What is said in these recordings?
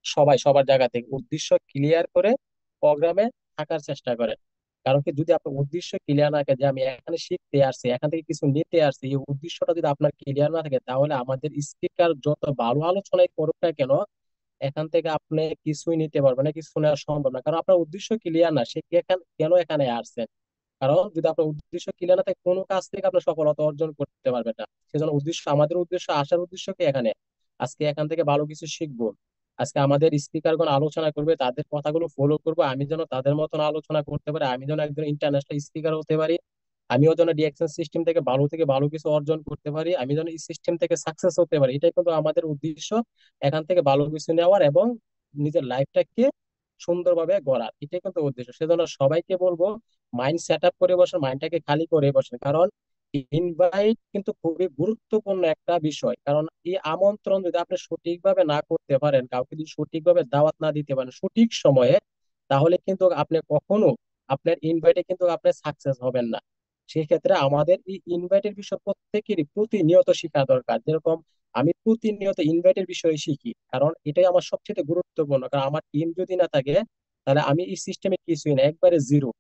সবাই সবার জায়গা থেকে উদ্দেশ্য ক্লিয়ার করে প্রোগ্রামে থাকার চেষ্টা করেন। কারণ কি, যদি আপনার উদ্দেশ্য ক্লিয়ার না থাকে যে আমি এখানে শিখতে আসছি, এখান থেকে কিছু নিতে আসছি, এই উদ্দেশ্যটা যদি আপনার ক্লিয়ার না থাকে, তাহলে আমাদের স্পিকার যত ভালো আলোচনাই করুক না কেন, এখান থেকে আপনি কিছুই নিতে পারবেন না, কিছু নেওয়া সম্ভব না। কারণ আপনার উদ্দেশ্য ক্লিয়ার না, সে কেন এখানে আসছেন। কারণ যদি আপনার উদ্দেশ্য ক্লিয়ার না থাকে, কোনো কাজ থেকে আপনি সফলতা অর্জন করতে পারবেন না। সেজন্য আমাদের উদ্দেশ্য, আসার উদ্দেশ্য কি এখানে, আজকে এখান থেকে ভালো কিছু শিখবো। আজকে আমাদের স্পিকারগণ আলোচনা করবে, তাদের কথাগুলো ফলো করবো, আমি যেন তাদের মতন আলোচনা করতে পারি, আমি যেন একজন ইন্টারন্যাশনাল স্পিকার হতে পারি, আমিও যেন ডিএক্সএন সিস্টেম থেকে ভালো কিছু অর্জন করতে পারি, আমি যেন এই সিস্টেম থেকে সাকসেস হতে পারি। এটাই কিন্তু আমাদের উদ্দেশ্য, এখান থেকে ভালো কিছু নেওয়ার এবং নিজের লাইফটাকে সুন্দরভাবে গড়ার, এটাই কিন্তু উদ্দেশ্য। সেজন্য সবাইকে বলবো, মাইন্ড সেট আপ করে বসেন, মাইন্ডটাকে খালি করে বসেন। কারণ ইনভাইট কিন্তু খুবই গুরুত্বপূর্ণ একটা বিষয়। কারণ এই আমন্ত্রণ যদি আপনি সঠিকভাবে না করতে পারেন, কাউকে যদি সঠিকভাবে দাওয়াত না দিতে পারেন সঠিক সময়ে, তাহলে কিন্তু আপনি কখনো আপনার ইনভাইটে কিন্তু আপনি সাকসেস হবেন না। সেক্ষেত্রে আমাদের এই ইনভাইটের বিষয় প্রত্যেকেরই প্রতিনিয়ত শেখা দরকার। যেরকম আমি প্রতিনিয়ত ইনভাইটের বিষয়ে শিখি, কারণ এটাই আমার সবচেয়ে গুরুত্বপূর্ণ। কারণ আমার টিম যদি না থাকে, তাহলে আমি এই সিস্টেমে কিছুই না, একবারে জিরো।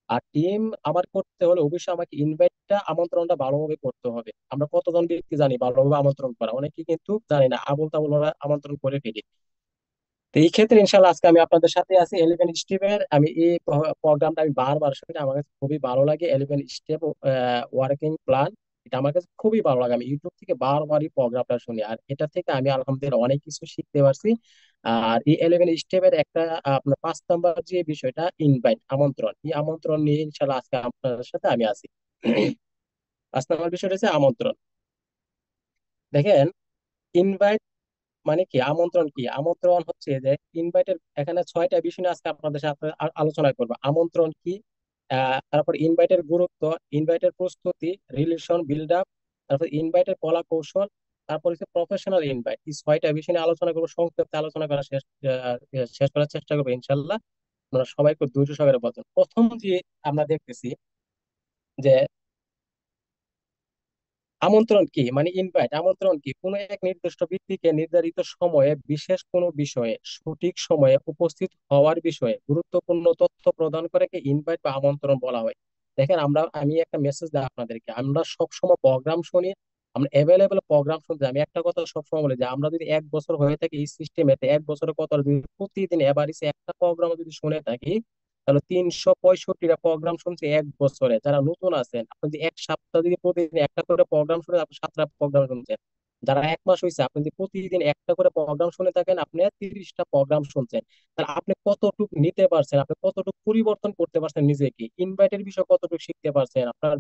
আর টিম আমার করতে হলে অবশ্যই আমাকে ইনভাইটটা, আমন্ত্রণটা ভালোভাবে করতে হবে। আমরা কতজন ব্যক্তি জানি ভালোভাবে আমন্ত্রণ করা, অনেকে কিন্তু জানি না, আবোল তাবোল ওরা আমন্ত্রণ করে ফেলি। তো এই ক্ষেত্রে ইনশাল্লাহ আজকে আমি আপনাদের সাথে আছি 11 স্টেপের। আমি এই প্রোগ্রামটা আমি বারবার শুনি, আমার কাছে খুবই ভালো লাগে। 11 স্টেপ ওয়ার্কিং প্ল্যান, এটা আমার কাছে খুবই ভালো লাগে। আমি ইউটিউব থেকে বারবার এই প্রোগ্রামটা শুনি, আর এটা থেকে আমি আলহামদুলিল্লাহ অনেক কিছু শিখতে পারছি। আর এই 11 স্টেপের একটা আপনার 5 নাম্বার যে বিষয়টা, ইনভাইট, আমন্ত্রণ, এই আমন্ত্রণ নিয়ে ইনশাল্লাহ আজকে আপনাদের সাথে আমি আছি। 5 নাম্বার বিষয়টা হচ্ছে আমন্ত্রণ। দেখেন, ইনভাইট মানে কি, আমন্ত্রণ কি? আমন্ত্রণ হচ্ছে যে ইনভাইটের এখানে 6টা বিষয় নিয়ে আজকে আপনাদের সাথে আলোচনা করবো। আমন্ত্রণ কি, তারপর ইনভাইটের গুরুত্ব, ইনভাইটের প্রস্তুতি, রিলেশন বিল্ড আপ, তারপর ইনভাইটের কলা কৌশল, তারপর হচ্ছে প্রফেশনাল ইনভাইট। এই 6টা বিষয় নিয়ে আলোচনা করবো, সংক্ষিপ্ত আলোচনা করা শেষ করার চেষ্টা করবো ইনশাল্লাহ। আপনারা সবাই খুব ধৈর্য সহকারে বলছেন। প্রথম যে আমরা দেখতেছি যে আমন্ত্রণ কি, মানে ইনভাইট। আমন্ত্রণ কি, কোনো এক নির্দিষ্ট ব্যক্তিকে নির্ধারিত সময়ে বিশেষ কোনো বিষয়ে সঠিক সময়ে উপস্থিত হওয়ার বিষয়ে গুরুত্বপূর্ণ তথ্য প্রদান করে ইনভাইট বা আমন্ত্রণ বলা হয়। দেখেন, আমি একটা মেসেজ দিই আপনাদেরকে, আমরা সব সময় প্রোগ্রাম শুনি, আমরা অ্যাভেলেবেল প্রোগ্রাম শুনতে। আমি একটা কথা সবসময় বলি যে আমরা যদি 1 বছর হয়ে থাকি এই সিস্টেমেতে, 1 বছরের কথা যদি প্রতিদিন এভারেজে একটা প্রোগ্রাম যদি শুনে থাকি, তাহলে 365টা প্রোগ্রাম শুনছি 1 বছরে। যারা নতুন আছেন, আপনি যদি 1 সপ্তাহ যদি প্রতিদিন একটা করে প্রোগ্রাম শুনে, আপনি 7টা প্রোগ্রাম শুনছেন। যারা 1 মাস হয়েছে, আপনি যদি প্রতিদিন একটা করে প্রোগ্রাম শুনে থাকেন, আপনি 30টা প্রোগ্রাম শুনছেন। তাহলে আপনি কতটুকু নিতে পারছেন, আপনি কতটুকু পরিবর্তন করতে পারছেন নিজেকে, ইনভাইটের বিষয়ে কতটুকু শিখতে পারছেন, আপনার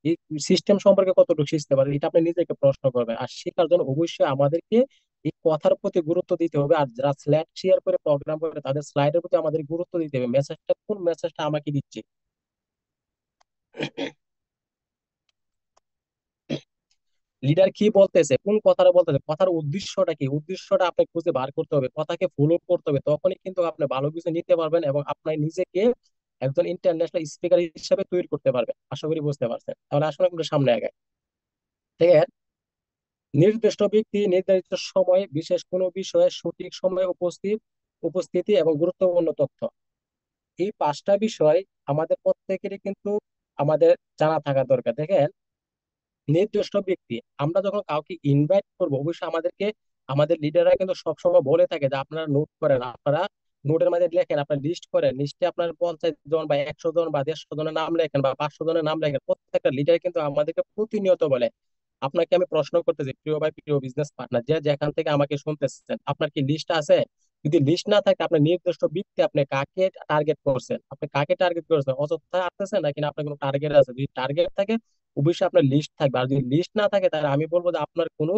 এই সিস্টেম সম্পর্কে কতটুকু শিখতে পারছেন, এটা আপনি নিজেকে প্রশ্ন করবেন। আর শেখার জন্য অবশ্যই আমাদেরকে এই কথার প্রতি গুরুত্ব দিতে হবে। আর যারা স্লাইড শেয়ার করে প্রোগ্রাম করে, তাদের স্লাইডের প্রতি আমাদের গুরুত্ব দিতে হবে। মেসেজটা, কোন মেসেজটা আমাকে দিচ্ছে, লিডার কি বলতেছে, কোন কথাটা বলতেছে, কথার উদ্দেশ্যটা কি, উদ্দেশ্যটা আপনি খুঁজে বার করতে হবে, কথাকে ফলো করতে হবে। তখনই কিন্তু আপনি ভালো কিছু নিতে পারবেন এবং আপনার নিজেকে একজন ইন্টারন্যাশনাল স্পিকার হিসেবে তৈরি করতে পারবেন। আশা করি বুঝতে পারছেন। তাহলে আসলে কিন্তু সামনে আগায়। ঠিক আছে, নির্দিষ্ট ব্যক্তি নির্ধারিত সময়ে বিশেষ কোনো বিষয়ে সঠিক সময়ে উপস্থিতি এবং গুরুত্বপূর্ণ তথ্য, এই 5টা বিষয় আমাদের প্রত্যেকেরই কিন্তু আমাদের জানা থাকা দরকার। দেখেন, নির্দিষ্ট ব্যক্তি, আমরা যখন কাউকে ইনভাইট করবো, অবশ্যই আমাদেরকে আমাদের লিডাররা কিন্তু সবসময় বলে থাকে যে আপনারা নোট করেন, আপনারা নোটের মধ্যে লেখেন, আপনার লিস্ট করেন, লিস্টে আপনার 50 জন বা 100 জন বা 150 জনের নাম লেখেন বা 500 জনের নাম লেখেন। প্রত্যেকটা লিডার কিন্তু আমাদেরকে প্রতিনিয়ত বলে। আপনাকে আমি প্রশ্ন করতেছি, প্রিয় ভাই, প্রিয় বিজনেস পার্টনার, যে যেখান থেকে আমাকে শুনতেছেন, আপনার কি লিস্ট আছে? যদি লিস্ট না থাকে, আপনার নির্দিষ্ট ব্যক্তি, আপনি কাকে টার্গেট করছেন, আপনি কাকে টার্গেট করছেন, অযথা আসতেছেন নাকি না আপনার কোনো টার্গেট আছে? যদি টার্গেট থাকে, অবশ্যই আপনার লিস্ট থাকবে। আর যদি লিস্ট না থাকে, তাহলে আমি বলবো যে আপনার কোনো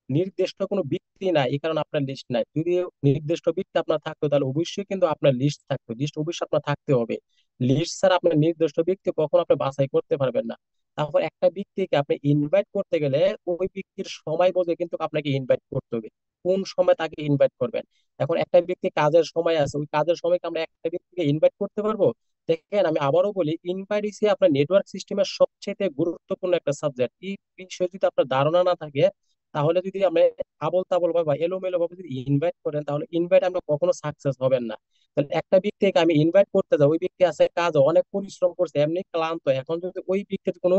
নির্দিষ্ট কোনো ব্যক্তি নাই, এই কারণে আপনার লিস্ট নাই। যদি নির্দিষ্ট ব্যক্তি আপনার থাকতো, তাহলে অবশ্যই কিন্তু আপনার লিস্ট থাকতো। লিস্ট অবশ্যই আপনার থাকতে হবে। লিস্ট ছাড়া আপনার নির্দিষ্ট ব্যক্তি কখনো আপনি বাছাই করতে পারবেন না। তারপর একটা ব্যক্তিকে আপনি ইনভাইট করতে গেলে, ওই ব্যক্তির সময় বুঝে কিন্তু আপনাকে ইনভাইট করতে হবে, কোন সময় তাকে ইনভাইট করবেন। এখন একটা ব্যক্তি কাজের সময় আছে, ওই কাজের সময়কে আমরা একটা ব্যক্তিকে ইনভাইট করতে পারবো? দেখেন, আমি আবারও বলি, ইনভাইট ইসে আপনার নেটওয়ার্ক সিস্টেমের সবচেয়ে গুরুত্বপূর্ণ একটা সাবজেক্ট। এই বিষয়ে যদি আপনার ধারণা না থাকে, তাহলে যদি আমরা আবল তাবল ভাবে বা এলোমেলো ভাবে যদি ইনভাইট করেন, তাহলে ইনভাইট আমরা কখনো সাকসেস হবেন না। তাহলে একটা ব্যক্তিকে আমি ইনভাইট করতে যাই, ওই ব্যক্তি আছে কাজ অনেক পরিশ্রম করছে, এমনি ক্লান্ত, এখন যদি ওই ব্যক্তির কোনো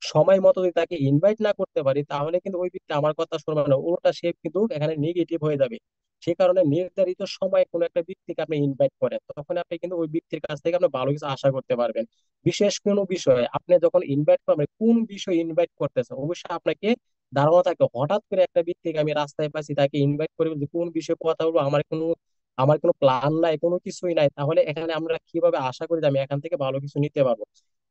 সময় মতো যদি তাকে ইনভাইট না করতে পারি, তাহলে কিন্তু ওই ব্যক্তি আমার কথা শুনবে না, ওটা সে কিন্তু এখানে নেগেটিভ হয়ে যাবে। সে কারণে নির্ধারিত সময়ে কোনো একটা ব্যক্তিকে আপনি ইনভাইট করেন, তখন আপনি কিন্তু ওই ব্যক্তির কাছ থেকে আপনি ভালো কিছু আশা করতে পারবেন। বিশেষ কোনো বিষয়ে আপনি যখন ইনভাইট করবেন, কোন বিষয়ে ইনভাইট করতেছেন অবশ্যই আপনাকে ধারণা থাকে। হঠাৎ করে একটা ব্যক্তিকে আমি রাস্তায় পাচ্ছি, তাকে ইনভাইট করে যে কোন বিষয়ে কথা বলবো, আমার কোনো প্ল্যান নাই, কোনো কিছুই নাই, তাহলে এখানে আমরা কিভাবে আশা করি যে আমি এখান থেকে ভালো কিছু নিতে পারবো?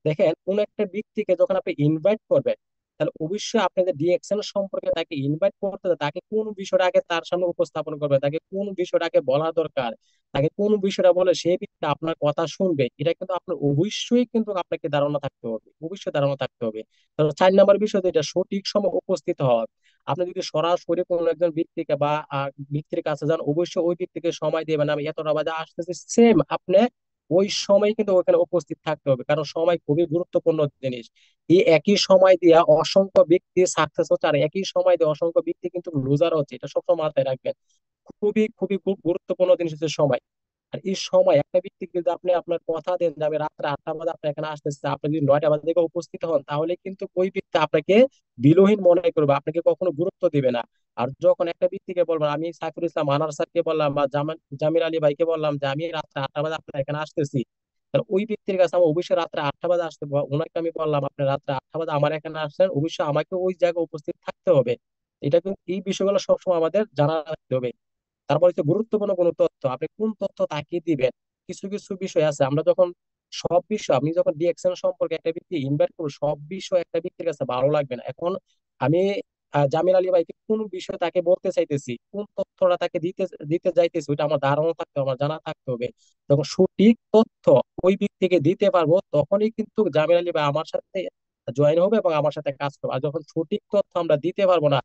দেখেন, কোন একটা ব্যক্তিকে যখন আপনি ইনভাইট করবেন, তাহলে অবশ্যই আপনাদের ডিএকশন সম্পর্কে তাকে ইনভাইট করতে হবে, তাকে কোন বিষয়টা আগে তার সামনে উপস্থাপন করবে, তাকে কোন বিষয়টা আগে বলা দরকার, তাকে কোন বিষয়টা বলে সেই ব্যক্তি আপনার কথা শুনবে, এটা কিন্তু আপনার অবশ্যই কিন্তু আপনাকে ধারণা থাকতে হবে, অবশ্যই ধারণা থাকতে হবে। তাহলে 4 নম্বর বিষয় যেটা, সঠিক সময় উপস্থিত হওয়া। আপনি যদি সরাসরি কোনো একজন ব্যক্তিকে বা ব্যক্তির কাছে যান, অবশ্যই ওই ব্যক্তিকে সময় দিবেন, আমি এতটা বাজে আসতেছি, সেম আপনি ওই সময় কিন্তু ওখানে উপস্থিত থাকতে হবে, কারণ সময় খুবই গুরুত্বপূর্ণ জিনিস। এই একই সময় দিয়া অসংখ্য ব্যক্তি সাকসেস হচ্ছে, আর একই সময় দিয়ে অসংখ্য ব্যক্তি কিন্তু লুজার হচ্ছে, এটা সবসময় মাথায় রাখবেন। খুবই খুবই খুব গুরুত্বপূর্ণ জিনিস হচ্ছে সময়। আর এই সময় একটা ব্যক্তি যদি আপনি আপনার কথা দেন যে আমি রাত্রে 8টা বাজে আপনার এখানে আসতেছে, আপনি যদি 9টা বাজে থেকে উপস্থিত হন, তাহলে কিন্তু ওই ব্যক্তি আপনাকে বিলোহীন মনে করবে, আপনাকে কখনো গুরুত্ব দিবে না। আর যখন একটা ব্যক্তিকে বলবেন, আমি সাইফুল ইসলাম আনার স্যারকে বললাম বা জামিল আলী ভাইকে বললাম যে আমি রাত্রে 8টা বাজে আপনার এখানে আসতেছি, তাহলে ওই ব্যক্তির কাছে আমি অবশ্যই রাত্রে 8টা বাজে আসতে ওনাকে আমি বললাম আপনি রাত্রে 8টা বাজে আমার এখানে আসছেন, অবশ্যই আমাকে ওই জায়গায় উপস্থিত থাকতে হবে। এটা কিন্তু এই বিষয়গুলো সবসময় আমাদের জানা রাখতে হবে। তারপর হচ্ছে গুরুত্বপূর্ণ কোনো তথ্য, আপনি কোন তথ্য তাকে দিবেন। কিছু কিছু বিষয় আছে, আমরা যখন সব বিষয়, আমি যখন ডিএকশন সম্পর্কে একটা ব্যক্তি ইনভাইট করবো, সব বিষয় একটা ব্যক্তির কাছে ভালো লাগবে না। এখন আমি জামিল আলী ভাইকে কোন বিষয় তাকে বলতে চাইতেছি, কোন তথ্যটা তাকে দিতে দিতে যাইতেছি, ওইটা আমার ধারণা থাকতে হবে, আমার জানা থাকতে হবে। যখন সঠিক তথ্য ওই ব্যক্তিকে দিতে পারবো, তখনই কিন্তু জামিল আলী ভাই আমার সাথে জয়েন হবে এবং আমার সাথে কাজ করবে। আর যখন সঠিক তথ্য আমরা দিতে পারবো না,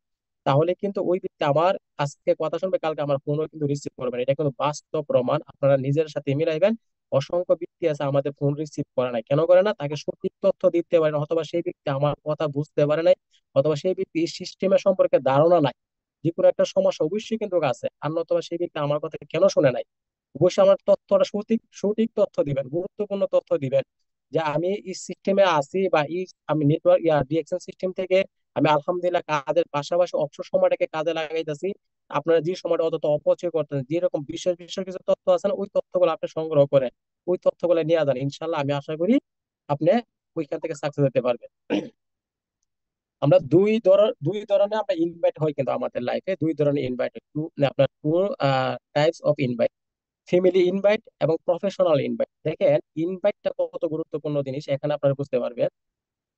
তাহলে কিন্তু ওই ব্যক্তি আমার আজকে কথা শুনবে, কালকে আমার ফোনও কিন্তু রিসিভ করবে না। এটা কিন্তু বাস্তব প্রমাণ, আপনারা নিজের সাথে মিলাইবেন। অসংখ্য ব্যক্তি আছে আমাদের ফোন রিসিভ করে না, কেন করে না? তাকে সঠিক তথ্য দিতে পারে না, অথবা সেই ব্যক্তি আমার কথা বুঝতে পারে নাই, অথবা সেই ব্যক্তি সিস্টেমের সম্পর্কে ধারণা নাই। যে কোনো একটা সমস্যা অবশ্যই কিন্তু আছে, আর নতুবা সেই ব্যক্তি আমার কথা কেন শুনে নাই। অবশ্যই আমার তথ্যটা সঠিক সঠিক তথ্য দিবেন, গুরুত্বপূর্ণ তথ্য দিবেন, যে আমি এই সিস্টেমে আছি বা এই আমি নেটওয়ার্ক ডিএকশন সিস্টেম থেকে আমি আলহামদুলিল্লাহ কাজের পাশাপাশি অবসর সময়টাকে কাজে লাগাইতেছি। আপনারা যে সময়টা অত অপচয় করতেন, যেরকম বিশেষ বিশেষ কিছু তথ্য আছে না, ওই তথ্যগুলো আপনি সংগ্রহ করেন, ওই তথ্যগুলো নিয়ে যান, ইনশাল্লাহ আমি আশা করি আপনি ওইখান থেকে সাকসেস হতে পারবেন। আমরা দুই ধরনের আমরা ইনভাইট হয়, কিন্তু আমাদের লাইফে দুই ধরনের ইনভাইট, আপনার two types of invite, family invite এবং প্রফেশনাল ইনভাইট। দেখেন, ইনভাইটটা কত গুরুত্বপূর্ণ জিনিস এখানে আপনারা বুঝতে পারবেন।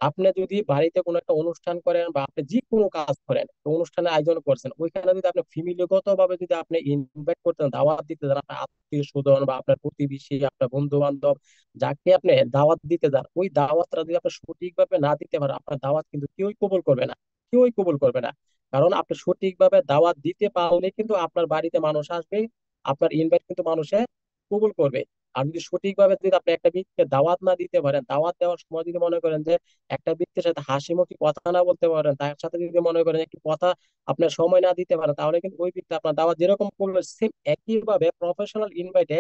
আপনি যদি বাড়িতে কোনো একটা অনুষ্ঠান করেন বা আপনি যে কোনো কাজ করেন, তো অনুষ্ঠানের আয়োজন করছেন, ওইখানে যদি আপনি ফ্যামিলিগত ভাবে যদি আপনি ইনভাইট করতেন, দাওয়াত দিতে যান, আপনার আত্মীয় স্বজন বা আপনার প্রতিবেশী, আপনার বন্ধু বান্ধব, যাকে আপনি দাওয়াত দিতে যান, ওই দাওয়াতটা যদি আপনি সঠিকভাবে না দিতে পারেন, আপনার দাওয়াত কিন্তু কেউই কবুল করবে না, কেউই কবুল করবে না। কারণ আপনি সঠিকভাবে দাওয়াত দিতে পারলে কিন্তু আপনার বাড়িতে মানুষ আসবে, আপনার ইনভাইট কিন্তু মানুষে কবুল করবে। আর যদি সঠিকভাবে যদি আপনি একটা ব্যক্তিকে দাওয়াত না দিতে পারেন, দাওয়াত দেওয়ার সময় যদি মনে করেন যে একটা ব্যক্তির সাথে হাসি মুখে কথা না বলতে পারেন, তার সাথে যদি মনে করেন একটু কথা আপনার সময় না দিতে পারেন, তাহলে কিন্তু ওই ব্যক্তি আপনার দাওয়াত যেরকম করবে, সেম একই ভাবে প্রফেশনাল ইনভাইটে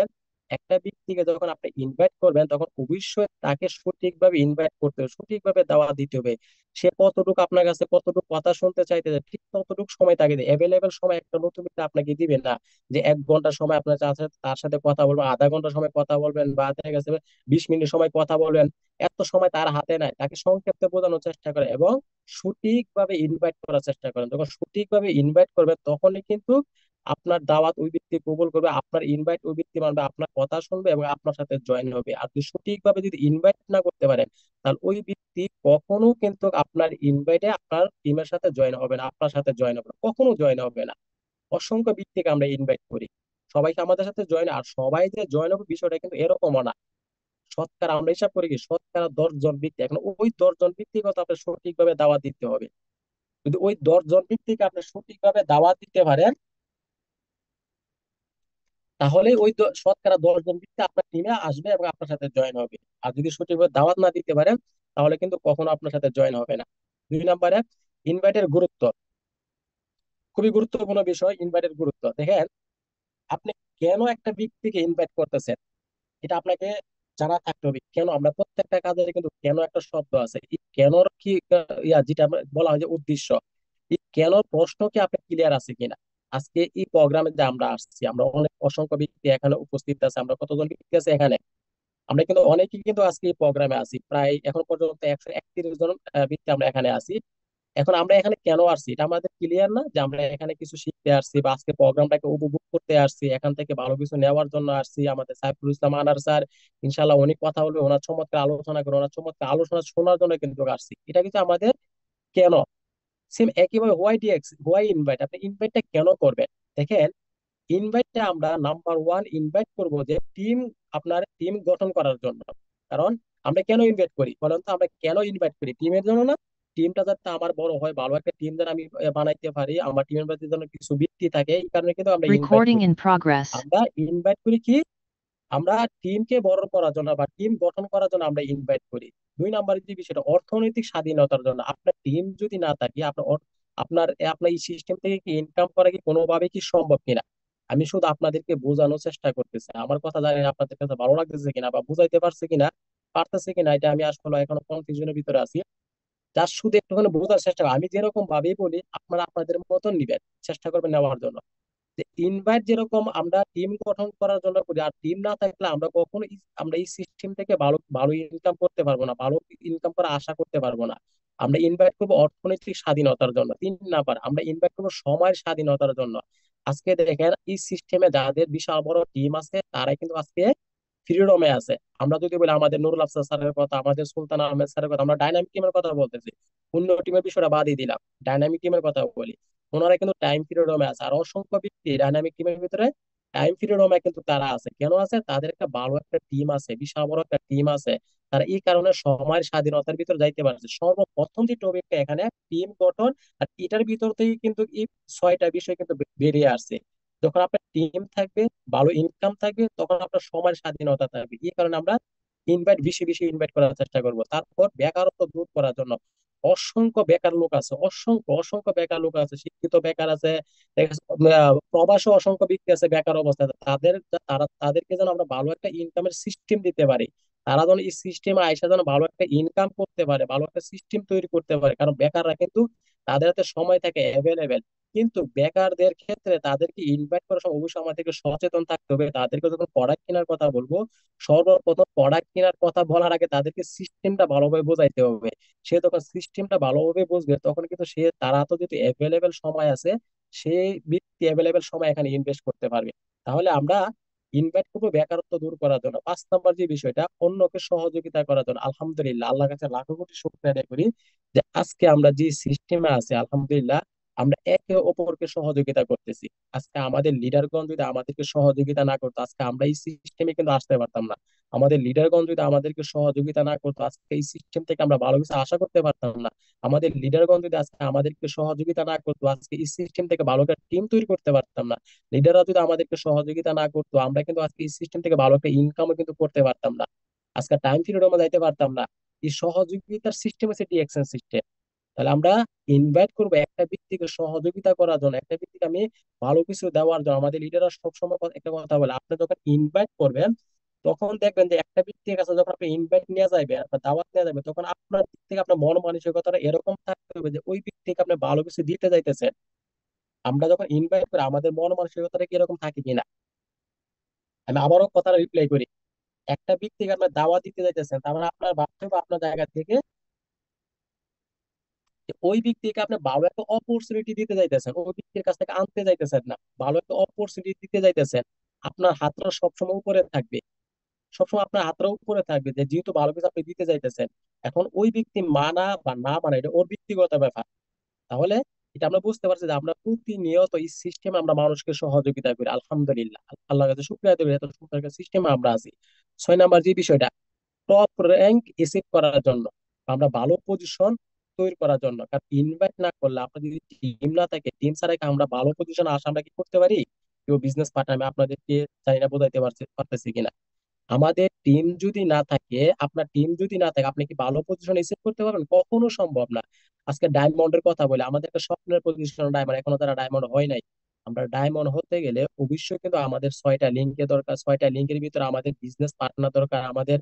একটা ব্যক্তিকে যখন আপনি ইনভাইট করবেন, তখন অবশ্যই তাকে সঠিকভাবে ইনভাইট করতে হবে, সঠিকভাবে দাওয়াত দিতে হবে। সে কতটুকু আপনার কাছে কতটুকু কথা শুনতে চাইতেছে, ঠিক ততটুকু সময় তাকে দিবে। অ্যাভেলেবেল সময় একটা নতুন ব্যক্তি আপনাকে দিবে না, যে 1 ঘন্টা সময় আপনার তার সাথে কথা বলবেন, আধা ঘন্টা সময় কথা বলবেন, বা দেখা গেছে 20 মিনিট সময় কথা বলবেন। এত সময় তার হাতে নাই, তাকে সংক্ষেপে বোঝানোর চেষ্টা করে এবং সঠিকভাবে ইনভাইট করার চেষ্টা করেন। যখন সঠিকভাবে ইনভাইট করবে, তখনই কিন্তু আপনার দাওয়াত ওই ব্যক্তি কবুল করবে, আপনার ইনভাইট ওই ব্যক্তি মানবে, আপনার কথা শুনবে এবং আপনার সাথে জয়েন হবে। আর যদি সঠিকভাবে যদি ইনভাইট না করতে পারেন, তাহলে ওই ব্যক্তি কখনো কিন্তু আপনার ইনভাইটে আপনার টিমের সাথে জয়েন হবে না, আপনার সাথে জয়েন হবে না, কখনো জয়েন হবে না। অসংখ্য ব্যক্তিকে আমরা ইনভাইট করি, সবাইকে আমাদের সাথে জয়েন, আর সবাই যে জয়েন হবে বিষয়টা কিন্তু এরকমও না। শতকরা আমরা হিসাব করি কি, শতকরা 10 জন ব্যক্তি, এখন ওই 10 জন ব্যক্তিগত আপনার সঠিকভাবে দাওয়াত দিতে হবে। যদি ওই 10 জন ব্যক্তিকে আপনি সঠিকভাবে দাওয়াত দিতে পারেন, তাহলে ওই শতকরা 10 জন ব্যক্তি আপনার টিমে আসবে এবং আপনার সাথে জয়েন হবে। আর যদি সঠিকভাবে দাওয়াত না দিতে পারেন, তাহলে কিন্তু কখনো আপনার সাথে জয়েন হবে না। 2 নম্বরে, ইনভাইটের গুরুত্ব। খুবই গুরুত্বপূর্ণ বিষয় ইনভাইটের গুরুত্ব। দেখেন, আপনি কেন একটা ব্যক্তিকে ইনভাইট করতেছেন, এটা আপনাকে জানা থাকতে হবে। কেন, আমরা প্রত্যেকটা কাজের কিন্তু কেন একটা শব্দ আছে। এই কেনর কি যেটা আমরা বলা হয় যে উদ্দেশ্য, এই কেন প্রশ্ন কি আপনার ক্লিয়ার আছে কিনা। আজকে এই প্রোগ্রামে যে আমরা আসছি, আমরা অনেক অসংখ্য ব্যক্তি এখানে উপস্থিত আছে। আমরা কতজন ব্যক্তি আছে এখানে? আমরা কিন্তু অনেকেই কিন্তু আজকে এই প্রোগ্রামে আছি, প্রায় এখন পর্যন্ত 131 জন ব্যক্তি আমরা এখানে আছি। এখন আমরা এখানে কেন আসছি এটা আমাদের ক্লিয়ার না, যে আমরা এখানে কিছু শিখতে আসছি বা আজকে প্রোগ্রামটাকে উপভোগ করতে আসছি, এখান থেকে ভালো কিছু নেওয়ার জন্য আসছি। আমাদের সাইফুল ইসলাম আনার স্যার ইনশাল্লাহ অনেক কথা বলবে, ওনার চমৎকার আলোচনা করে, ওনার চমৎকার আলোচনা শোনার জন্য কিন্তু আসছি। এটা কিন্তু আমাদের কেন। সেম একইভাবে হোয়াই ডিএক্স, হোয়াই ইনভাইট, আপনি ইনভাইটটা কেন করবেন? দেখেন, ইনভাইটটা আমরা নাম্বার ওয়ান ইনভাইট করব যে টিম, আপনার টিম গঠন করার জন্য। কারণ আমরা কেন ইনভাইট করি বলেন তো? আমরা কেন ইনভাইট করি? টিমের জন্য না? টিমটা যাতে আমার বড় হয়, ভালো একটা টিম যেন আমি বানাইতে পারি, আমার টিমের মধ্যে যেন কিছু বৃত্তি থাকে, এই কারণে কিন্তু আমরা ইনভাইট Recording করি। in progress. আমরা ইনভাইট করি কি, আমরা টিমকে বড় করার জন্য বা টিম গঠন করার জন্য আমরা ইনভাইট করি। দুই নাম্বার যে বিষয়টা, অর্থনৈতিক স্বাধীনতার জন্য। আপনার টিম যদি না থাকে, আপনার আপনার আপনার এই সিস্টেম থেকে কি ইনকাম করা কি কোনোভাবে কি সম্ভব কিনা? আমি শুধু আপনাদেরকে বোঝানোর চেষ্টা করতেছি। আমার কথা জানি না আপনাদের কাছে ভালো লাগতেছে কিনা বা বুঝাইতে পারছে কিনা, পারতেছে কিনা, এটা আমি আসলে এখনো কনফিউশনের ভিতরে আছি। যার শুধু একটুখানি বোঝার চেষ্টা আমি যেরকম ভাবেই বলি, আপনারা আপনাদের মতন নিবেন, চেষ্টা করবেন নেওয়ার জন্য। যে ইনভাইট যেরকম আমরা টিম গঠন করার জন্য করি, আর টিম না থাকলে আমরা কখনো আমরা এই সিস্টেম থেকে ভালো ভালো ইনকাম করতে পারবো না, ভালো ইনকাম করার আশা করতে পারবো না। আমরা ইনভাইট করবো অর্থনৈতিক স্বাধীনতার জন্য। 3 নাম্বার, আমরা ইনভাইট করবো সময়ের স্বাধীনতার জন্য। আজকে দেখেন, এই সিস্টেমে যাদের বিশাল বড় টিম আছে, তারাই কিন্তু আজকে ফ্রিডমে আছে। আমরা যদি বলি আমাদের নুরুল আফসার স্যারের কথা, আমাদের সুলতান আহমেদ স্যারের কথা, আমরা ডাইনামিক টিমের কথা বলতেছি, অন্য টিমের বিষয়টা বাদই দিলাম, ডাইনামিক টিমের কথা বলি, ওনারা কিন্তু টাইম ফ্রিডমে আছে। আর অসংখ্য ব্যক্তি ডাইনামিক টিমের ভিতরে টাইম ফ্রিডমে কিন্তু তারা আছে। কেন আছে? তাদের একটা ভালো একটা টিম আছে, বিশাল বড় একটা টিম আছে। তারা এই কারণে সময়ের স্বাধীনতার ভিতরে যাইতে পারছে। সর্বপ্রথম যে টপিকটা এখানে টিম গঠন, আর এটার ভিতর থেকে কিন্তু এই 6টা বিষয় কিন্তু বেরিয়ে আসছে। যখন আপনার টিম থাকবে, ভালো ইনকাম থাকবে, তখন আপনার সময়ের স্বাধীনতা থাকবে। এই কারণে আমরা ইনভাইট বেশি বেশি ইনভাইট করার চেষ্টা করব। তারপর বেকারত্ব দূর করার জন্য, অসংখ্য বেকার লোক আছে, অসংখ্য অসংখ্য বেকার লোক আছে, শিক্ষিত বেকার আছে, দেখা যাচ্ছে, প্রবাসী অসংখ্য ব্যক্তি আছে বেকার অবস্থায়। তাদেরকে যেন আমরা ভালো একটা ইনকামের সিস্টেম দিতে পারি। তারা যেন এই সিস্টেমে আইসা যেন ভালো একটা ইনকাম করতে পারে, ভালো একটা সিস্টেম তৈরি করতে পারে। কারণ বেকাররা কিন্তু তাদের হাতে সময় থাকে অ্যাভেলেবেল। কিন্তু বেকারদের ক্ষেত্রে তাদেরকে ইনভাইট করার সময় অবশ্যই আমাদেরকে সচেতন থাকতে হবে। তাদেরকে যখন প্রোডাক্ট কেনার কথা বলবো, সর্বপ্রথম প্রোডাক্ট কেনার কথা বলার আগে তাদেরকে সিস্টেমটা ভালোভাবে বোঝাইতে হবে। সে যখন সিস্টেমটা ভালোভাবে বুঝবে, তখন কিন্তু তারা তো যদি অ্যাভেলেবেল সময় আছে, সে ব্যক্তি অ্যাভেলেবেল সময় এখানে ইনভেস্ট করতে পারবে। তাহলে আমরা ইনভাইট করবো বেকারত্ব দূর করার জন্য। 5 নাম্বার যে বিষয়টা, অন্যকে সহযোগিতা করার জন্য। আলহামদুলিল্লাহ, আল্লাহর কাছে লাখো কোটি শুকরিয়া আদায় করি যে আজকে আমরা যে সিস্টেমে আছি, আলহামদুলিল্লাহ, আমরা একে অপরকে সহযোগিতা করতেছি। আজকে আমাদের লিডারগণ যদি আমাদেরকে সহযোগিতা না করতো, আজকে আমরা এই সিস্টেমে কিন্তু আসতে পারতাম না। আমাদের লিডারগণ যদি আমাদেরকে সহযোগিতা না করতো, আজকে এই সিস্টেম থেকে আমরা ভালো কিছু আশা করতে পারতাম না। আমাদের লিডারগণ যদি আজকে আমাদেরকে সহযোগিতা না করতো, আজকে এই সিস্টেম থেকে ভালো একটা টিম তৈরি করতে পারতাম না। লিডাররা যদি আমাদেরকে সহযোগিতা না করতো, আমরা কিন্তু আজকে এই সিস্টেম থেকে ভালো একটা ইনকামও কিন্তু করতে পারতাম না। আজকে টাইম ফ্রিডমে যাইতে পারতাম না। এই সহযোগিতার সিস্টেম হচ্ছে ডিএকশন সিস্টেম। তাহলে আমরা ইনভাইট করবো একটা ব্যক্তিকে সহযোগিতা করার জন্য, একটা ব্যক্তিকে আমি ভালো কিছু দেওয়ার জন্য। আমাদের লিডাররা সবসময় একটা কথা বলে, আপনি যখন ইনভাইট করবেন, তখন দেখবেন যে একটা ব্যক্তির কাছে যখন আপনি ইনভাইট নিয়ে যাবেন, আপনার দাওয়াত নিয়ে যাবেন, তখন আপনার দিক থেকে আপনার মন মানসিকতাটা এরকম থাকতে হবে যে ওই ব্যক্তিকে আপনি ভালো কিছু দিতে চাইতেছেন। আমরা যখন ইনভাইট করি, আমাদের মন মানসিকতাটা কি এরকম থাকে কিনা? আমি আবারও কথাটা রিপ্লাই করি। একটা ব্যক্তিকে আপনার দাওয়াত দিতে চাইতেছেন, তার মানে আপনার ভাবতে হবে আপনার জায়গা থেকে যে ওই ব্যক্তিকে আপনি ভালো একটা অপরচুনিটি দিতে যাইতেছেন, ওই ব্যক্তির কাছ থেকে আনতে যাইতেছেন না, ভালো একটা অপরচুনিটি দিতে যাইতেছেন। আপনার হাতটা সবসময় উপরে থাকবে, সবসময় আপনার হাতটা উপরে থাকবে, যে যেহেতু ভালো কিছু আপনি দিতে যাইতেছেন। এখন ওই ব্যক্তি মানা বা না মানা, এটা ওর ব্যক্তিগত ব্যাপার। তাহলে এটা আমরা বুঝতে পারছি যে আমরা প্রতিনিয়ত এই সিস্টেমে আমরা মানুষকে সহযোগিতা করি। আলহামদুলিল্লাহ, আল্লাহর কাছে শুকরিয়া দেবে, এত সুন্দর একটা সিস্টেমে আমরা আছি। 6 নাম্বার যে বিষয়টা, টপ র্যাঙ্ক অ্যাচিভ করার জন্য, আমরা ভালো পজিশন তৈরি করার জন্য। কারণ ইনভাইট না করলে, আপনার যদি টিম না থাকে, টিম ছাড়া কি আমরা ভালো পজিশনে আসা আমরা কি করতে পারি? কেউ বিজনেস পার্টনার, আমি আপনাদেরকে জানি না বোঝাইতে পারতেছি কিনা। আমাদের টিম যদি না থাকে, আপনার টিম যদি না থাকে, আপনি কি ভালো পজিশন এসেট করতে পারবেন? কখনো সম্ভব না। আজকে ডায়মন্ডের কথা বলে, আমাদের একটা স্বপ্নের পজিশন ডায়মন্ড, এখনো তারা ডায়মন্ড হয় নাই। আমরা ডায়মন্ড হতে গেলে অবশ্যই কিন্তু আমাদের 6টা লিঙ্কের দরকার, 6টা লিঙ্কের ভিতরে আমাদের বিজনেস পার্টনার দরকার, আমাদের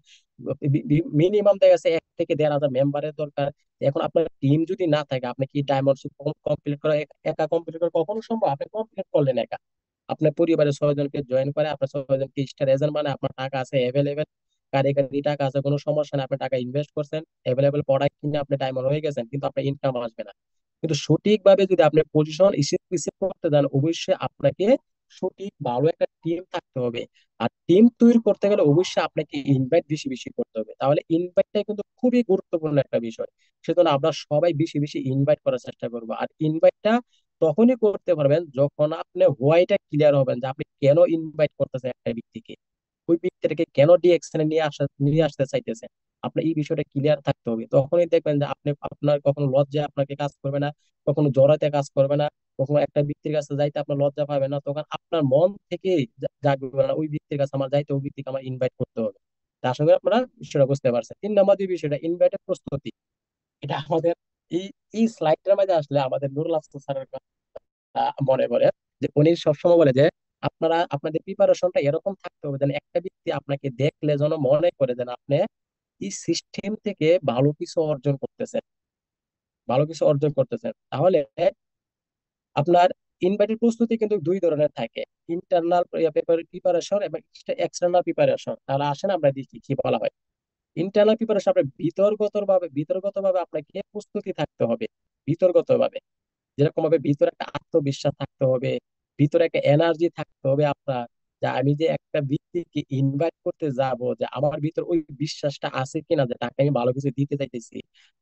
মিনিমাম দেখা গেছে 1 থেকে 1.5 হাজার মেম্বারের দরকার। এখন আপনার টিম যদি না থাকে, আপনি কি ডায়মন্ড কমপ্লিট করা একা কমপ্লিট করা কখনো সম্ভব? আপনি কমপ্লিট করলেন একা, আপনার পরিবারের 6জনকে জয়েন করে আপনার 6জনকে স্টার এজেন্ট, মানে আপনার টাকা আছে অ্যাভেলেবেল, কারি কারি টাকা আছে, কোনো সমস্যা নেই, আপনি টাকা ইনভেস্ট করছেন, অ্যাভেলেবেল প্রোডাক্ট কিনে আপনি ডায়মন্ড হয়ে গেছেন, কিন্তু আপনার ইনকাম আসবে না। কিন্তু সঠিকভাবে যদি আপনি পজিশন রিসিভ করতে যান, অবশ্যই আপনাকে সঠিক ভালো একটা টিম থাকতে হবে। আর টিম তৈরি করতে গেলে অবশ্যই আপনাকে ইনভাইট বেশি বেশি করতে হবে। তাহলে ইনভাইটটা কিন্তু খুবই গুরুত্বপূর্ণ একটা বিষয়। সেজন্য আমরা সবাই বেশি বেশি ইনভাইট করার চেষ্টা করবো। আর ইনভাইটটা তখনই করতে পারবেন যখন আপনি হোয়াইটা ক্লিয়ার হবেন যে আপনি কেন ইনভাইট করতেছেন একটা ব্যক্তিকে, ওই ব্যক্তিটাকে কেন ডিএকশনে নিয়ে আসতে চাইতেছেন। আপনার এই বিষয়টা ক্লিয়ার থাকতে হবে, তখনই দেখবেন যে আপনি আপনার কখনো লজ্জা আপনাকে কাজ করবে না, কখনো জড়াতে কাজ করবে না, কখনো একটা ব্যক্তির কাছে যাইতে আপনার লজ্জা পাবে না। তখন আপনার মন থেকে জাগবে না ওই ব্যক্তির কাছে আমার যাইতে, ওই ব্যক্তিকে আমার ইনভাইট করতে হবে। তা আশা করি আপনারা বিষয়টা বুঝতে পারছেন। 3 নম্বর যে বিষয়টা, ইনভাইটের প্রস্তুতি, এটা আমাদের এই এই স্লাইডটার মধ্যে আসলে আমাদের নুরুল হাসান স্যারের মনে করে, যে উনি সবসময় বলে যে আপনারা আপনাদের প্রিপারেশনটা এরকম থাকতে হবে যেন একটা ব্যক্তি আপনাকে দেখলে যেন মনে করে যেন আপনি এই সিস্টেম থেকে ভালো কিছু অর্জন করতেছেন, ভালো কিছু অর্জন করতেছেন। তাহলে আপনার ইনভাইটের প্রস্তুতি কিন্তু 2 ধরনের থাকে, ইন্টারনাল প্রিপারেশন এবং এক্সটার্নাল প্রিপারেশন। তাহলে আসেন আমরা দেখি কি বলা হয়। ইন্টারনাল প্রিপারেশন, আপনার বিতর্গত ভাবে আপনাকে প্রস্তুতি থাকতে হবে। বিতর্গত ভাবে, যেরকম ভাবে ভিতরে একটা আত্মবিশ্বাস থাকতে হবে, ভিতরে একটা এনার্জি থাকতে হবে আপনার, যে আমি যে একটা ব্যক্তিকে ইনভাইট করতে যাব, যে আমার ভিতর ওই বিশ্বাসটা আছে কিনা যে তাকে আমি ভালো কিছু দিতে চাইতেছি,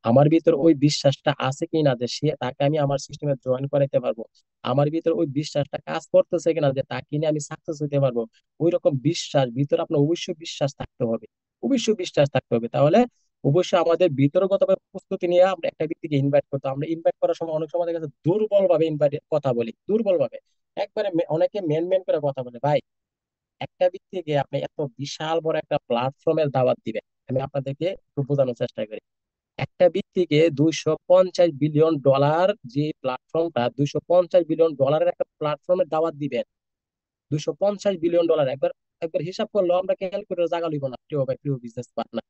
আমার ভিতর ওই বিশ্বাসটা আছে কিনা যে সে তাকে আমি আমার সিস্টেমে জয়েন করাইতে পারবো, আমার ভিতর ওই বিশ্বাসটা কাজ করতেছে কিনা যে তাকে নিয়ে আমি সাকসেস হইতে পারবো। ওই রকম বিশ্বাস ভিতরে আপনার অবশ্যই বিশ্বাস থাকতে হবে, অবশ্যই বিশ্বাস থাকতে হবে। তাহলে অবশ্যই আমাদের বিতর্কভাবে প্রস্তুতি নিয়ে আমরা একটা ব্যক্তিকে ইনভাইট করতে, আমরা ইনভাইট করার সময় অনেক সময় দেখা যাচ্ছে দুর্বল ভাবে ইনভাইট কথা বলি, দুর্বল ভাবে একবারে অনেকে মেন মেন করে কথা বলে। ভাই, একটা ব্যক্তিকে আপনি এত বিশাল বড় একটা প্ল্যাটফর্মের দাওয়াত দিবেন, আমি আপনাদেরকে একটু বোঝানোর চেষ্টা করি। একটা ব্যক্তিকে $250 বিলিয়ন যে প্ল্যাটফর্মটা, $250 বিলিয়ন একটা প্ল্যাটফর্মের দাওয়াত দিবেন, $250 বিলিয়ন, একবার একবার হিসাব করলো আমরা ক্যালকুলেটর জায়গা লইব না প্রিয় ভাই, প্রিয় বিজনেস পার্টনার।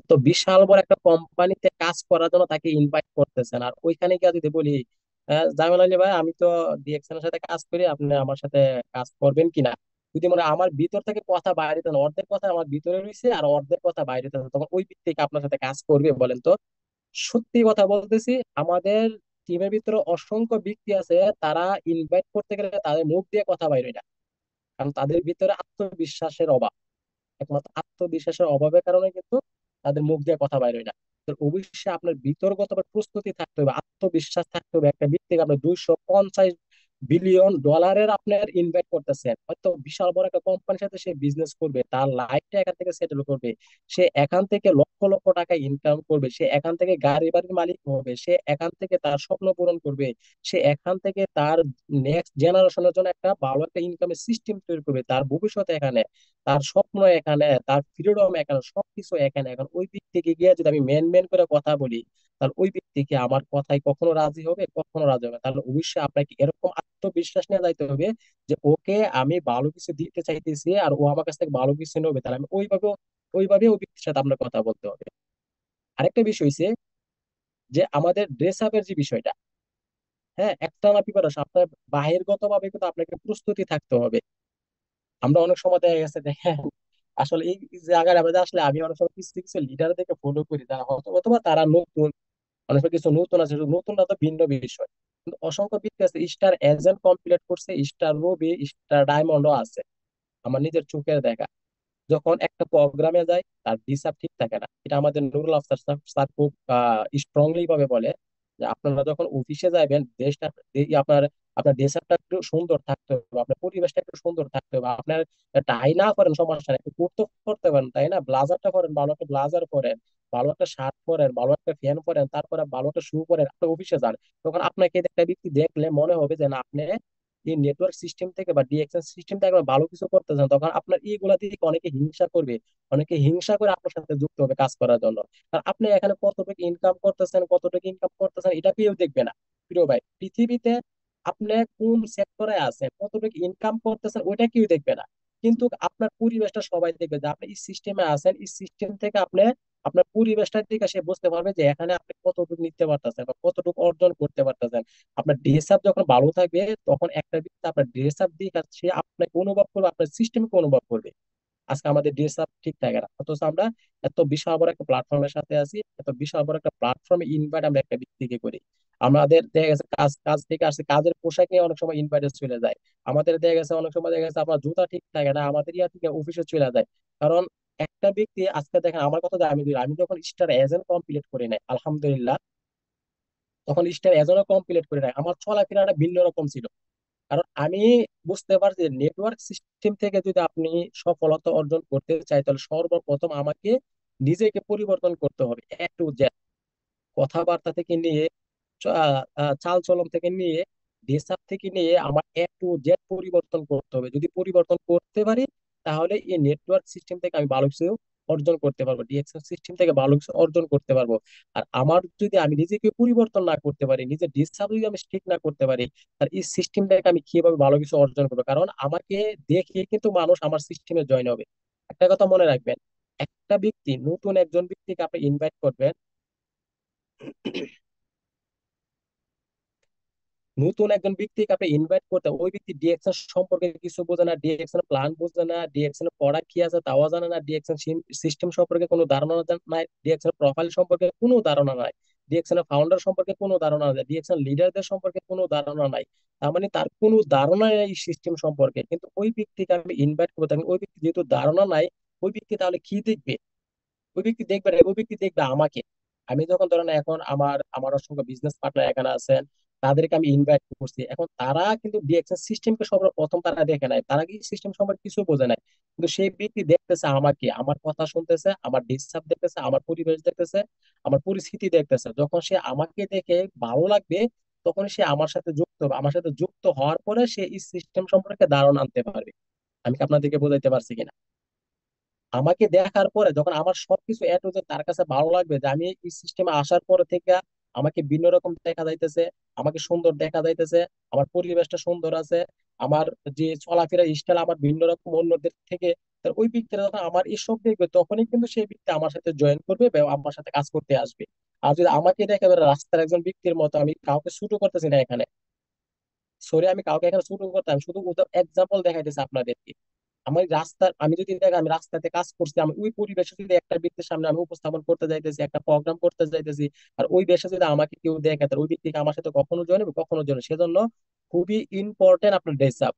তো বিশাল বড় একটা কোম্পানিতে কাজ করার জন্য তাকে ইনভাইট করতেছেন, আর ওইখানে গিয়ে যদি বলি জামিল আলী ভাই, আমি তো ডিএক্সএন এর সাথে কাজ করি, আপনি আমার সাথে কাজ করবেন কিনা, যদি মনে হয় আমার ভিতর থেকে কথা বাইরে দেন, অর্ধেক কথা আমার ভিতরে রয়েছে আর অর্ধেক কথা বাইরে থাকে, তখন ওই ব্যক্তিকে আপনার সাথে কাজ করবে বলেন তো? সত্যি কথা বলতেছি, আমাদের টিমের ভিতরে অসংখ্য ব্যক্তি আছে, তারা ইনভাইট করতে গেলে তাদের মুখ দিয়ে কথা বাইরে না, কারণ তাদের ভিতরে আত্মবিশ্বাসের অভাব। একমাত্র আত্মবিশ্বাসের অভাবের কারণে কিন্তু তাদের মুখ দিয়ে কথা বাইরে হয় না। তো অবশ্যই আপনার বিতর্কত বা প্রস্তুতি থাকতে হবে, আত্মবিশ্বাস থাকতে হবে। একটা ব্যক্তিকে আপনি $250 বিলিয়ন আপনার ইনভাইট করতেছেন, হয়তো বিশাল বড় একটা কোম্পানির সাথে সে বিজনেস করবে, তার লাইফটা এখান থেকে সেটেল করবে, সে এখান থেকে লক্ষ লক্ষ টাকা ইনকাম করবে, সে এখান থেকে গাড়ি বাড়ির মালিক হবে, সে এখান থেকে তার স্বপ্ন পূরণ করবে, সে এখান থেকে তার নেক্সট জেনারেশনের জন্য একটা ভালো একটা ইনকামের সিস্টেম তৈরি করবে, তার ভবিষ্যৎ এখানে, তার স্বপ্ন এখানে, তার ফ্রিডম এখানে, সবকিছু এখানে। এখন ওই দিক থেকে গিয়ে যদি আমি মেন মেন করে কথা বলি, তাহলে ওই ব্যক্তিকে আমার কথায় কখনো রাজি হবে? কখনো রাজি হবে না। তাহলে অবশ্যই আপনাকে এরকম আত্মবিশ্বাস নিয়ে যাইতে হবে যে ওকে আমি ভালো কিছু দিতে চাইতেছি আর ও আমার কাছ থেকে ভালো কিছু নেবে, তাহলে আমি ওইভাবে ওই ব্যক্তির সাথে আমরা কথা বলতে হবে। আরেকটা বিষয় হচ্ছে যে আমাদের ড্রেস আপের যে বিষয়টা, হ্যাঁ, একটানা প্রিপারেশন, আপনার বাহিরগত ভাবে কিন্তু আপনাকে প্রস্তুতি থাকতে হবে। আমরা অনেক সময় দেখা গেছে দেখেন, আসলে এই জায়গায় আমরা আসলে আমি অনেক সময় কিছু কিছু লিডার থেকে ফলো করি, যারা হয়তো অথবা তারা নতুন, অনেক সময় কিছু নতুন আছে, নতুনটা তো ভিন্ন বিষয়, কিন্তু অসংখ্য ব্যক্তি আছে স্টার এজেন্ট কমপ্লিট করছে, স্টার রবি, স্টার ডায়মন্ডও আছে, আমার নিজের চোখের দেখা। যখন একটা প্রোগ্রামে যায় তার হিসাব ঠিক থাকে না, এটা আমাদের নুরুল আফসার স্যার খুব স্ট্রংলি ভাবে বলে যে আপনারা যখন অফিসে যাবেন, দেশটা আপনার আপনার ড্রেসআপটা একটু সুন্দর থাকতে হবে, আপনার পরিবেশটা একটু সুন্দর থাকতে হবে, আপনার টাই না করেন সমস্যা নেই, একটু কোট তো করতে পারেন তাই না, ব্লাজারটা করেন, ভালো একটা ব্লাজার পরেন, ভালো একটা শার্ট পরেন, ভালো একটা ফ্যান পরেন, তারপরে ভালো একটা শু পরেন, আপনি অফিসে যান। তখন আপনাকে একটা ব্যক্তি দেখলে মনে হবে যে না, আপনি এই নেটওয়ার্ক সিস্টেম থেকে বা ডিএক্সএন সিস্টেম থেকে আপনার ভালো কিছু করতেছেন, তখন আপনার এইগুলা দিকে অনেকে হিংসা করবে। অনেকে হিংসা করে আপনার সাথে যুক্ত হবে কাজ করার জন্য। আর আপনি এখানে কতটুকু ইনকাম করতেছেন, কতটুকু ইনকাম করতেছেন, এটা কেউ দেখবে না। প্রিয় ভাই, পৃথিবীতে আপনি কোন সেক্টরে আছেন, কতটুকু ইনকাম করতেছেন, ওইটা কেউ দেখবে না। কিন্তু আপনার পরিবেশটা সবাই দেখবে, যে আপনি এই সিস্টেমে আছেন, এই সিস্টেম থেকে আপনি আপনার পরিবেশটার দিকে সে বুঝতে পারবে যে এখানে আপনি কতটুকু নিতে পারতেছেন বা কতটুকু অর্জন করতে পারতেছেন। আপনার ড্রেস আপ যখন ভালো থাকবে, তখন একটা ব্যক্তি আপনার ড্রেস আপ দিক সে আপনাকে অনুভব করবে, আপনার সিস্টেমকে অনুভব করবে। আজকে আমাদের ড্রেস আপ ঠিক থাকে না, অথচ আমরা এত বিশাল বড় একটা প্ল্যাটফর্মের সাথে আছি, এত বিশাল বড় একটা প্ল্যাটফর্মে ইনভাইট আমরা একটা ব্যক্তিকে করি। আমাদের দেখা গেছে কাজ কাজ থেকে আসছে, কাজের পোশাক নিয়ে অনেক সময় ইনভাইটে চলে যায়। আমাদের দেখা গেছে অনেক সময় দেখা গেছে আপনার জুতা ঠিক থাকে না, আমাদের ইয়া থেকে অফিসে চলে যায়। কারণ একটা ব্যক্তি, আজকে দেখেন আমার কথা যে আমি দিই, আমি যখন স্টার এজেন্ট কমপ্লিট করি নাই, আলহামদুলিল্লাহ, তখন স্টার এজেন্টও কমপ্লিট করি নাই, আমার চলাফেরাটা ভিন্ন রকম ছিল। কারণ আমি বুঝতে পারছি নেটওয়ার্ক সিস্টেম থেকে যদি আপনি সফলতা অর্জন করতে চাই, তাহলে সর্বপ্রথম আমাকে নিজেকে পরিবর্তন করতে হবে। একটু কথাবার্তা থেকে নিয়ে চাল চলন থেকে নিয়ে ড্রেস আপ থেকে নিয়ে আমার একটু জেড পরিবর্তন করতে হবে। যদি পরিবর্তন করতে পারি, তাহলে এই নেটওয়ার্ক সিস্টেম থেকে আমি ভালো কিছু অর্জন করতে পারবো, ডিএক্সএল সিস্টেম থেকে ভালো কিছু অর্জন করতে পারবো। আর আমার যদি আমি নিজেকে পরিবর্তন না করতে পারি, নিজের ড্রেস আপ যদি আমি ঠিক না করতে পারি, আর এই সিস্টেম থেকে আমি কিভাবে ভালো কিছু অর্জন করবো? কারণ আমাকে দেখে কিন্তু মানুষ আমার সিস্টেমে জয়েন হবে। একটা কথা মনে রাখবেন, একটা ব্যক্তি, নতুন একজন ব্যক্তিকে আপনি ইনভাইট করবেন, নতুন একজন ব্যক্তিকে আপনি ইনভাইট করতে, ওই ব্যক্তি ডিএক্সএন সম্পর্কে কিছু বোঝে না, ডিএক্সএন প্ল্যান বোঝে না, ডিএক্সএন পড়া কি আছে তাও জানে না, ডিএক্সএন সিস্টেম সম্পর্কে কোনো ধারণা নাই, ডিএক্সএন প্রোফাইল সম্পর্কে কোনো ধারণা নাই, ডিএক্সএন ফাউন্ডার সম্পর্কে কোনো ধারণা নাই, ডিএক্সএন লিডারদের সম্পর্কে কোনো ধারণা নাই। তার মানে তার কোনো ধারণা নেই এই সিস্টেম সম্পর্কে। কিন্তু ওই ব্যক্তিকে আমি ইনভাইট করবো, তার মানে ওই ব্যক্তি যেহেতু ধারণা নাই, ওই ব্যক্তি তাহলে কি দেখবে? ওই ব্যক্তি দেখবে না, ওই ব্যক্তি দেখবে আমাকে। আমি যখন ধরেন এখন আমার আমার অসংখ্য বিজনেস পার্টনার এখানে আছেন, তাদেরকে আমি ইনভাইট করছি, এখন তারা কিন্তু ডিএক্সএন সিস্টেমকে সর্বপ্রথম তারা দেখে নাই, তারা কি সিস্টেম সম্পর্কে কিছু বোঝে নাই। কিন্তু সেই ব্যক্তি দেখতেছে আমাকে, আমার কথা শুনতেছে, আমার ডিসচার্জ দেখতেছে, আমার পরিবেশ দেখতেছে, আমার পরিস্থিতি দেখতেছে। যখন সে আমাকে দেখে ভালো লাগবে, তখন সে আমার সাথে যুক্ত হবে। আমার সাথে যুক্ত হওয়ার পরে সে এই সিস্টেম সম্পর্কে ধারণা আনতে পারবে। আমি কি আপনাদেরকে বোঝাইতে পারছি কিনা? আমাকে দেখার পরে যখন আমার সবকিছু এ টু জেড তার কাছে ভালো লাগবে, যে আমি এই সিস্টেমে আসার পরে থেকে আমাকে ভিন্ন রকম দেখা যাইতেছে, আমাকে সুন্দর দেখা যাইতেছে, আমার পরিবেশটা সুন্দর আছে, আমার যে চলাফেরা স্টাইল আমার ভিন্ন রকম অন্যদের থেকে, তো ওই ব্যক্তিরা যখন আমার এসব দেখবে, তখনই কিন্তু সেই ব্যক্তি আমার সাথে জয়েন করবে বা আমার সাথে কাজ করতে আসবে। আর যদি আমাকে দেখে এবার রাস্তার একজন ব্যক্তির মতো, আমি কাউকে শুরু করতেছি না এখানে, সরি, আমি কাউকে এখানে শুরু করতাম, শুধু এক্সাম্পল দেখাইতেছি আপনাদেরকে। আমার রাস্তার, আমি যদি দেখি আমি রাস্তাতে কাজ করছি, আমি ওই পরিবেশে যদি একটা ব্যক্তির সামনে আমি উপস্থাপন করতে যাইতেছি, একটা প্রোগ্রাম করতে যাইতেছি, আর ওই দেশে যদি আমাকে কেউ দেখে, তাহলে ওই ব্যক্তিকে আমার সাথে কখনো জয়েন হবে, কখনো জয়েন। সেজন্য খুবই ইম্পর্টেন্ট আপনার ড্রেস আপ।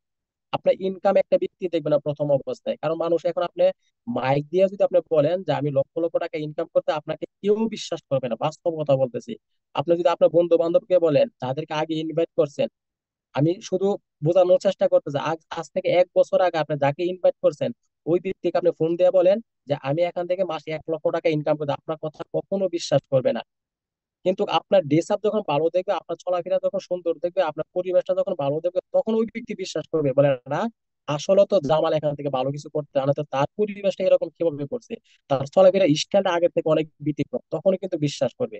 আপনার ইনকাম একটা ব্যক্তি দেখবে না প্রথম অবস্থায়, কারণ মানুষ এখন আপনি মাইক দিয়ে যদি আপনি বলেন যে আমি লক্ষ লক্ষ টাকা ইনকাম করতে, আপনাকে কেউ বিশ্বাস করবে না, বাস্তব কথা বলতেছি। আপনি যদি আপনার বন্ধু বান্ধবকে বলেন, যাদেরকে আগে ইনভাইট করছেন, আমি শুধু বোঝানোর চেষ্টা করতেছি, আজ আজ থেকে 1 বছর আগে আপনি যাকে ইনভাইট করছেন, ওই ব্যক্তিকে আপনি ফোন দিয়ে বলেন যে আমি এখান থেকে মাসে 1 লক্ষ টাকা ইনকাম করতে, আপনার কথা কখনো বিশ্বাস করবে না। কিন্তু আপনার ড্রেস আপ যখন ভালো দেখবে, আপনার চলাফেরা যখন সুন্দর দেখবে, আপনার পরিবেশটা যখন ভালো দেখবে, তখন ওই ব্যক্তি বিশ্বাস করবে, বলে না আসলে তো জামাল এখান থেকে ভালো কিছু করতে আনা, তো তার পরিবেশটা এরকম কিভাবে করছে, তার চলাফেরা স্টাইলটা আগের থেকে অনেক ব্যতিক্রম, তখনই কিন্তু বিশ্বাস করবে।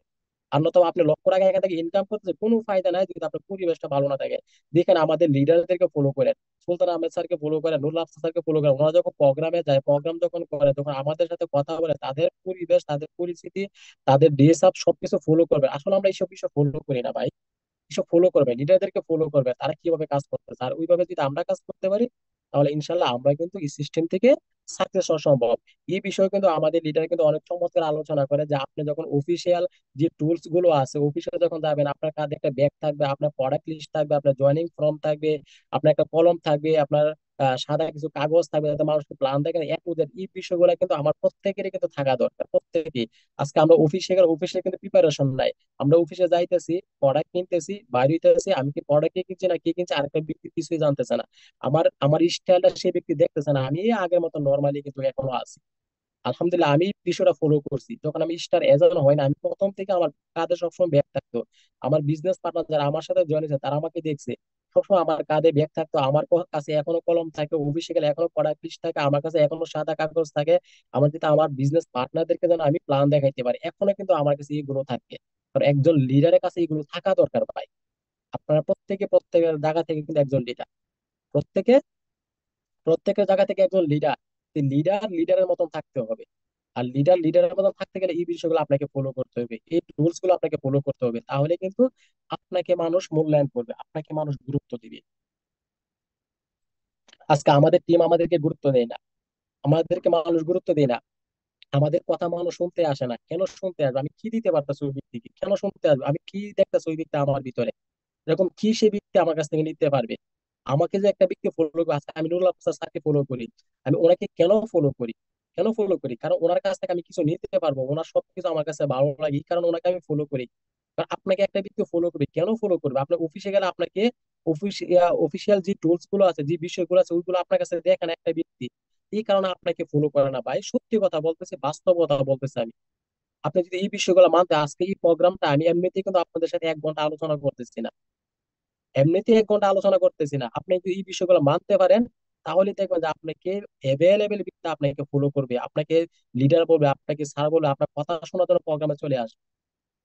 আর নয়তো আপনি লক্ষ টাকা এখান থেকে ইনকাম করতে কোনো ফায়দা নাই যদি আপনার পরিবেশটা ভালো না থাকে। দেখেন আমাদের লিডারদেরকে ফলো করেন, সুলতান আহমেদ স্যারকে ফলো করেন, নুরুল আফসার স্যারকে ফলো করেন, ওনারা যখন প্রোগ্রামে যায়, প্রোগ্রাম যখন করে, তখন আমাদের সাথে কথা বলে, তাদের পরিবেশ, তাদের পরিস্থিতি, তাদের ড্রেস আপ সবকিছু ফলো করবে। আসলে আমরা এইসব বিষয় ফলো করি না ভাই। এসব ফলো করবে, লিডারদেরকে ফলো করবে, তারা কিভাবে কাজ করতেছে, আর ওইভাবে যদি আমরা কাজ করতে পারি, তাহলে ইনশাল্লাহ আমরা কিন্তু এই সিস্টেম থেকে সাকসেস হওয়া সম্ভব। এই বিষয়ে কিন্তু আমাদের লিডার কিন্তু অনেক চমৎকার আলোচনা করে, যে আপনি যখন অফিসিয়াল যে টুলস গুলো আছে, অফিসে যখন যাবেন, আপনার কাঁধে একটা ব্যাগ থাকবে, আপনার প্রোডাক্ট লিস্ট থাকবে, আপনার জয়েনিং ফর্ম থাকবে, আপনার একটা কলম থাকবে, আপনার সাদা কিছু কাগজ থাকবে, যাতে মানুষকে প্ল্যান দেখেন এ টু জেড। এই বিষয়গুলো কিন্তু আমার প্রত্যেকেরই কিন্তু থাকা দরকার, প্রত্যেকেই। আজকে আমরা অফিসে কিন্তু প্রিপারেশন নাই, আমরা অফিসে যাইতেছি, প্রোডাক্ট কিনতেছি, বাইরে হইতেছি, আমি কি প্রোডাক্ট কে কিনছি না কি কিনছি, আরেকটা ব্যক্তি কিছুই জানতেছে না। আমার আমার স্টাইলটা সেই ব্যক্তি দেখতেছে না, আমি আগের মতো নর্মালি কিন্তু এখনো আছি। আলহামদুলিল্লাহ, আমি বিষয়টা ফলো করছি। যখন আমি স্টার এজেন্ট হয় না, আমি প্রথম থেকে আমার কাঁধে সবসময় ব্যাগ থাকতো। আমার বিজনেস পার্টনার যারা আমার সাথে জয়েন হয়েছে, তারা আমাকে দেখছে, সবসময় আমার কাঁধে ব্যাগ থাকতো, আমার কাছে এখনো কলম থাকে, অফিসে গেলে এখনো পড়া পৃষ্ঠা থাকে, আমার কাছে এখনো সাদা কাগজ থাকে, আমার যাতে আমার বিজনেস পার্টনারদেরকে যেন আমি প্ল্যান দেখাইতে পারি, এখনো কিন্তু আমার কাছে এগুলো থাকে। কারণ একজন লিডারের কাছে এগুলো থাকা দরকার ভাই। আপনারা প্রত্যেকে প্রত্যেকের জায়গা থেকে কিন্তু একজন লিডার, প্রত্যেকে প্রত্যেকের জায়গা থেকে একজন লিডার। লিডার লিডারের মতন থাকতে হবে। আর লিডার লিডারের মতন থাকতে গেলে এই বিষয়গুলো আপনাকে ফলো করতে হবে, এই রুলস গুলো আপনাকে ফলো করতে হবে, তাহলে কিন্তু আপনাকে মানুষ মূল্যায়ন করবে, আপনাকে মানুষ গুরুত্ব দিবে। আজকে আমাদের টিম আমাদেরকে গুরুত্ব দেয় না, আমাদেরকে মানুষ গুরুত্ব দেয় না, আমাদের কথা মানুষ শুনতে আসে না। কেন শুনতে আসবে? আমি কি দিতে পারতেছি ওই ব্যক্তিকে, কেন শুনতে আসবে? আমি কি দেখতেছি ওই ব্যক্তি আমার ভিতরে, এরকম কি সে ব্যক্তি আমার কাছ থেকে নিতে পারবে? আমাকে যে একটা ব্যক্তি ফলো করে, আজকে আমি নুরুল আফসার স্যারকে ফলো করি, আমি ওনাকে কেন ফলো করি? কেন ফলো করি? কারণ ওনার কাছ থেকে আমি কিছু নিতে পারবো, ওনার সবকিছু আমার কাছে ভালো লাগে, এই কারণ ওনাকে আমি ফলো করি। কারণ আপনাকে একটা ব্যক্তি ফলো করবে, কেন ফলো করবে? আপনার অফিসে গেলে আপনাকে অফিসিয়াল যে টুলস গুলো আছে, যে বিষয়গুলো আছে, ওইগুলো আপনার কাছে দেখেন একটা ব্যক্তি, এই কারণে আপনাকে ফলো করে না ভাই। সত্যি কথা বলতেছি, বাস্তবতা বলতেছি আমি। আপনি যদি এই বিষয়গুলো মানতে, আজকে এই প্রোগ্রামটা আমি এমনিতেই কিন্তু আপনাদের সাথে 1 ঘন্টা আলোচনা করতেছি না, এমনিতে 1 ঘন্টা আলোচনা করতেছি না, আপনি যদি এই বিষয়গুলো মানতে পারেন, তাহলে দেখবেন যে আপনাকে অ্যাভেলেবেল ব্যক্তি আপনাকে ফলো করবে, আপনাকে লিডার বলবে, আপনাকে স্যার বলবে, আপনার কথা শোনার জন্য প্রোগ্রামে চলে আসবে।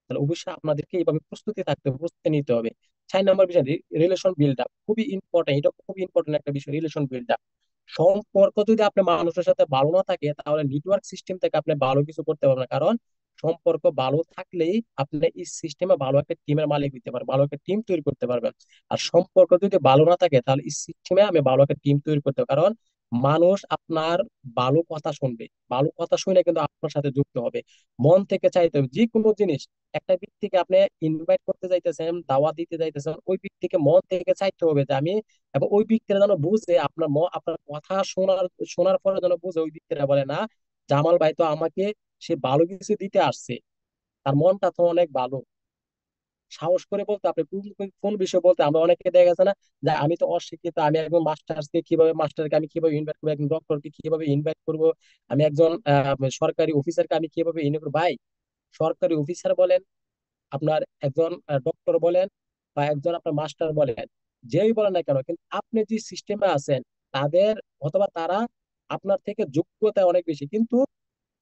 তাহলে অবশ্যই আপনাদেরকে এইভাবে প্রস্তুতি থাকতে হবে, প্রস্তুতি নিতে হবে। 4 নম্বর বিষয়, রিলেশন বিল্ড আপ, খুবই ইম্পর্টেন্ট, এটা খুবই ইম্পর্টেন্ট একটা বিষয়, রিলেশন বিল্ড আপ। সম্পর্ক যদি আপনার মানুষের সাথে ভালো না থাকে, তাহলে নেটওয়ার্ক সিস্টেম থেকে আপনি ভালো কিছু করতে পারবেন না। কারণ সম্পর্ক ভালো থাকলেই আপনি এই সিস্টেমে ভালো একটা টিমের মালিক হতে পারবেন, ভালো একটা টিম তৈরি করতে পারবেন। আর সম্পর্ক যদি ভালো না থাকে, তাহলে এই সিস্টেমে আমি ভালো একটা টিম তৈরি করতে পারবো। কারণ মানুষ আপনার ভালো কথা শুনবে, ভালো কথা শুনে কিন্তু আপনার সাথে যুক্ত হবে, মন থেকে চাইতে হবে যে কোনো জিনিস। একটা ব্যক্তিকে আপনি ইনভাইট করতে যাইতেছেন, দাওয়াত দিতে যাইতেছেন, ওই ব্যক্তিকে মন থেকে চাইতে হবে যে আমি, এবং ওই ব্যক্তিরা যেন বুঝে আপনার আপনার কথা শোনার শোনার পরে যেন বুঝে ওই ব্যক্তিরা বলে না, জামাল ভাই তো আমাকে সে ভালো কিছু দিতে আসছে, তার মনটা তো অনেক ভালো। সাহস করে বলতে, আপনি কোন কোন বিষয় বলতে, আমরা অনেকে দেখা গেছে না যে আমি তো অশিক্ষিত, আমি একজন মাস্টার্সকে কিভাবে, মাস্টারকে আমি কিভাবে ইনভাইট করবো, একজন ডক্টরকে কিভাবে ইনভাইট করবো, আমি একজন সরকারি অফিসারকে আমি কিভাবে ইনভাইট করবো? ভাই, সরকারি অফিসার বলেন, আপনার একজন ডক্টর বলেন, বা একজন আপনার মাস্টার বলেন, যেই বলেন না কেন, কিন্তু আপনি যে সিস্টেমে আছেন, তাদের অথবা তারা আপনার থেকে যোগ্যতা অনেক বেশি, কিন্তু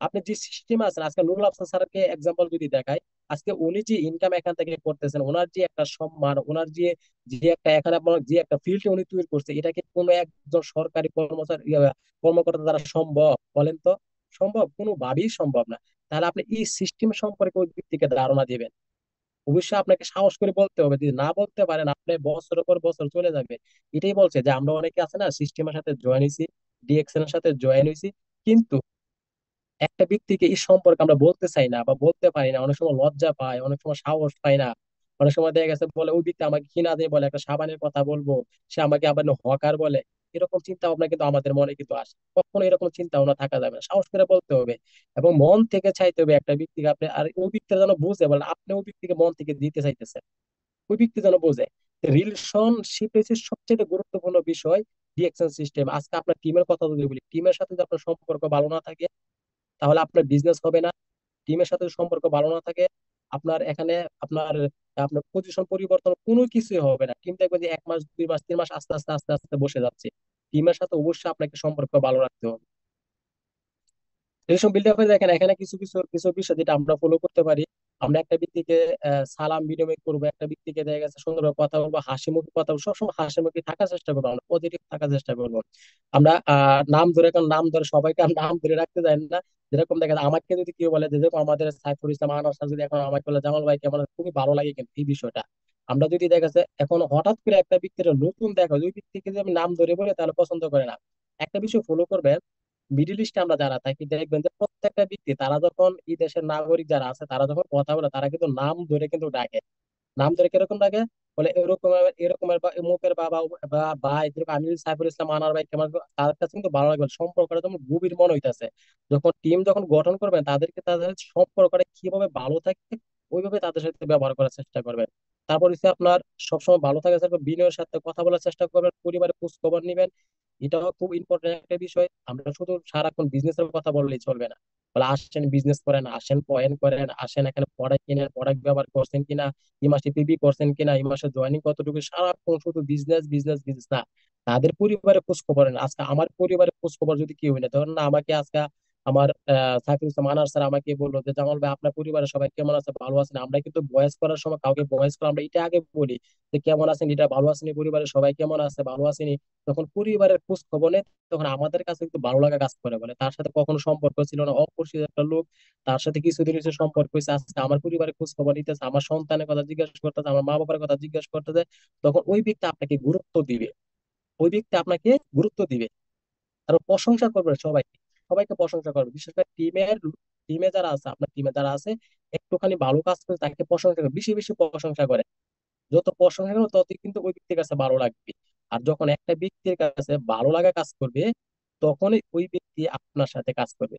আপনি যে সিস্টেমে আছেন, আজকে নুরুল আফসার স্যারকে এক্সাম্পল যদি দেখায়, আজকে উনি যে ইনকাম এখান থেকে করতেছেন, ওনার যে একটা সম্মান, ওনার যে যে একটা এখানে আপনার যে একটা ফিল্ড উনি তৈরি করছে, এটা কি কোনো একজন সরকারি কর্মচারী কর্মকর্তা দ্বারা সম্ভব? বলেন তো, সম্ভব? কোনোভাবেই সম্ভব না। তাহলে আপনি এই সিস্টেম সম্পর্কে ওই ব্যক্তিকে ধারণা দিবেন? অবশ্যই আপনাকে সাহস করে বলতে হবে, যদি না বলতে পারেন আপনি বছরের পর বছর চলে যাবে। এটাই বলছে যে আমরা অনেকে আছে না, সিস্টেমের সাথে জয়েন হয়েছি, ডিএক্সএন এর সাথে জয়েন হয়েছি, কিন্তু একটা ব্যক্তিকে এই সম্পর্কে আমরা বলতে চাই না বা বলতে পারি না, অনেক সময় লজ্জা পাই, অনেক সময় সাহস পাই না। অনেক সময় দেখা গেছে বলে ওই ব্যক্তি আমাকে কিনা দিয়ে বলে একটা সাবানের কথা বলবো, সে আমাকে আবার হকার বলে। এরকম চিন্তা ভাবনা কিন্তু আমাদের মনে কিন্তু আসে, কখনো এরকম চিন্তা ভাবনা থাকা যাবে না, সাহস করে বলতে হবে এবং মন থেকে চাইতে হবে একটা ব্যক্তিকে আপনি, আর ওই ব্যক্তিটা যেন বুঝে, বলে আপনি ওই ব্যক্তিকে মন থেকে দিতে চাইতেছেন, ওই ব্যক্তি যেন বোঝে। রিলেশনশিপ হচ্ছে সবচেয়ে গুরুত্বপূর্ণ বিষয়, ডিএকশন সিস্টেম। আজকে আপনার টিমের কথা যদি বলি, টিমের সাথে যদি আপনার সম্পর্ক ভালো না থাকে, তাহলে আপনার বিজনেস হবে না। টিমের সাথে সম্পর্ক ভালো না থাকে, আপনার এখানে আপনার আপনার পজিশন পরিবর্তন কোনো কিছুই হবে না। টিম দেখবেন যে 1 মাস 2 মাস 3 মাস আস্তে আস্তে আস্তে আস্তে বসে যাচ্ছে। টিমের সাথে অবশ্যই আপনাকে সম্পর্ক ভালো রাখতে হবে। রিলেশন বিল্ড আপ হয়ে দেখেন, এখানে কিছু কিছু কিছু বিষয় যেটা আমরা ফলো করতে পারি। আমরা একটা ব্যক্তিকে সালাম বিনিময় করবো, একটা ব্যক্তিকে দেখা গেছে সুন্দরভাবে কথা বলবো, হাসি মুখে কথা বলবো, সবসময় হাসি মুখে থাকার চেষ্টা করবো, আমরা পজিটিভ থাকার চেষ্টা করবো। আমরা নাম ধরে, কারণ নাম ধরে সবাইকে আর নাম ধরে রাখতে যাই না। যেরকম দেখা যায় আমাকে যদি কেউ বলে যে, যেরকম আমাদের সাইফুল ইসলাম আনার স্যার যদি এখন আমাকে বলে জামাল ভাই কেমন আছেন?" খুবই ভালো লাগে কিন্তু এই বিষয়টা। আমরা যদি দেখা যাচ্ছে এখন হঠাৎ করে একটা ব্যক্তির নতুন দেখা যায়, ওই ব্যক্তিকে যদি আমি নাম ধরে বলে, তাহলে পছন্দ করে না। একটা বিষয় ফলো করবেন, মিডিল ইস্টে আমরা যারা থাকি, দেখবেন যে প্রত্যেকটা ব্যক্তি, তারা যখন এই দেশের নাগরিক যারা আছে, তারা যখন কথা বলে, তারা কিন্তু নাম ধরে কিন্তু ডাকে। নাম ধরে কিরকম ডাকে? বলে এরকম এরকমের বা এমুকের বাবা বা ভাই, যেরকম আমি যদি সাইফুল ইসলাম আনার ভাই কেমন, তার কাছে কিন্তু ভালো লাগবে, সম্পর্কটা যেমন গভীর মনে হইতেছে। যখন টিম যখন গঠন করবেন, তাদেরকে তাদের সম্পর্কটা কিভাবে ভালো থাকে, ওইভাবে তাদের সাথে ব্যবহার করার চেষ্টা করবেন। তারপর হচ্ছে আপনার সবসময় ভালো থাকার চেষ্টা করবেন, বিনয়ের সাথে কথা বলার চেষ্টা করবেন, পরিবারের খোঁজ খবর নিবেন, এটাও খুব ইম্পর্টেন্ট একটা বিষয়। আমরা শুধু সারাক্ষণ বিজনেসের কথা বললেই চলবে না। বলে আসেন বিজনেস করেন, আসেন পয়েন্ট করেন, আসেন এখানে প্রোডাক্ট কিনেন, প্রোডাক্ট ব্যবহার করছেন কিনা, এই মাসে পিবি করছেন কিনা, এই মাসে জয়েনিং কতটুকু, সারাক্ষণ শুধু বিজনেস বিজনেস বিজনেস না। তাদের পরিবারের খোঁজ খবর নেন। আজকে আমার পরিবারের খোঁজ খবর যদি কেউ নেই, ধরেন না আমাকে আজকে আমার সাইফুল ইসলাম আনার স্যার আমাকে বললো যে জামাল ভাই আপনার পরিবারের সবাই কেমন আছে, ভালো আছেন। আমরা কিন্তু ভয়েস করার সময় কাউকে ভয়েস করে আমরা এটা আগে বলি যে কেমন আছেন, এটা ভালো আছেন, পরিবারের সবাই কেমন আছে, ভালো আছেন। তখন পরিবারের খোঁজ খবর নেই, তখন আমাদের কাছে একটু ভালো লাগা কাজ করে। বলে তার সাথে কখনো সম্পর্ক ছিল না, অপরিচিত একটা লোক, তার সাথে কিছুদিন হচ্ছে সম্পর্ক হয়েছে, আজকে আমার পরিবারের খোঁজ খবর নিতেছে, আমার সন্তানের কথা জিজ্ঞাসা করতেছে, আমার মা বাবার কথা জিজ্ঞাসা করতেছে। তখন ওই ব্যক্তি আপনাকে গুরুত্ব দিবে, ওই ব্যক্তি আপনাকে গুরুত্ব দিবে, আর প্রশংসা করবে সবাইকে, সবাইকে প্রশংসা করবে। বিশেষ করে টিমে যারা আছে, আপনার টিমে যারা আছে, একটুখানি ভালো কাজ করে তাকে প্রশংসা করে, বেশি বেশি প্রশংসা করে। যত প্রশংসা করবে তত কিন্তু ওই ব্যক্তির কাছে ভালো লাগবে। আর যখন একটা ব্যক্তির কাছে ভালো লাগা কাজ করবে, তখনই ওই ব্যক্তি আপনার সাথে কাজ করবে।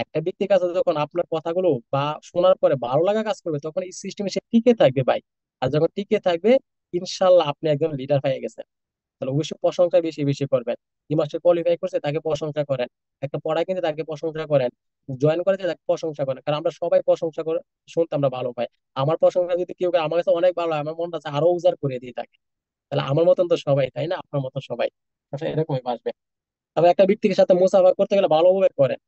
একটা ব্যক্তির কাছে যখন আপনার কথাগুলো বা শোনার পরে ভালো লাগা কাজ করবে, তখন এই সিস্টেমে সে টিকে থাকবে ভাই। আর যখন টিকে থাকবে, ইনশাল্লাহ আপনি একজন লিডার হয়ে গেছেন। তাহলে অবশ্যই প্রশংসা বেশি বেশি করবেন। এই মাসে কোয়ালিফাই করছে তাকে প্রশংসা করেন, একটা পড়া কিনতে তাকে প্রশংসা করেন, জয়েন করেছে তাকে প্রশংসা করেন। কারণ আমরা সবাই প্রশংসা করে শুনতে আমরা ভালো পাই। আমার প্রশংসা যদি কেউ করে, আমার কাছে অনেক ভালো হয়, আমার মনটা চায় আরো উজাড় করে দিই তাকে। তাহলে আমার মতন তো সবাই, তাই না? আপনার মতন সবাই আসলে এরকমই বাসবে। তবে একটা ব্যক্তির সাথে মুসাফা করতে গেলে ভালোভাবে করেন,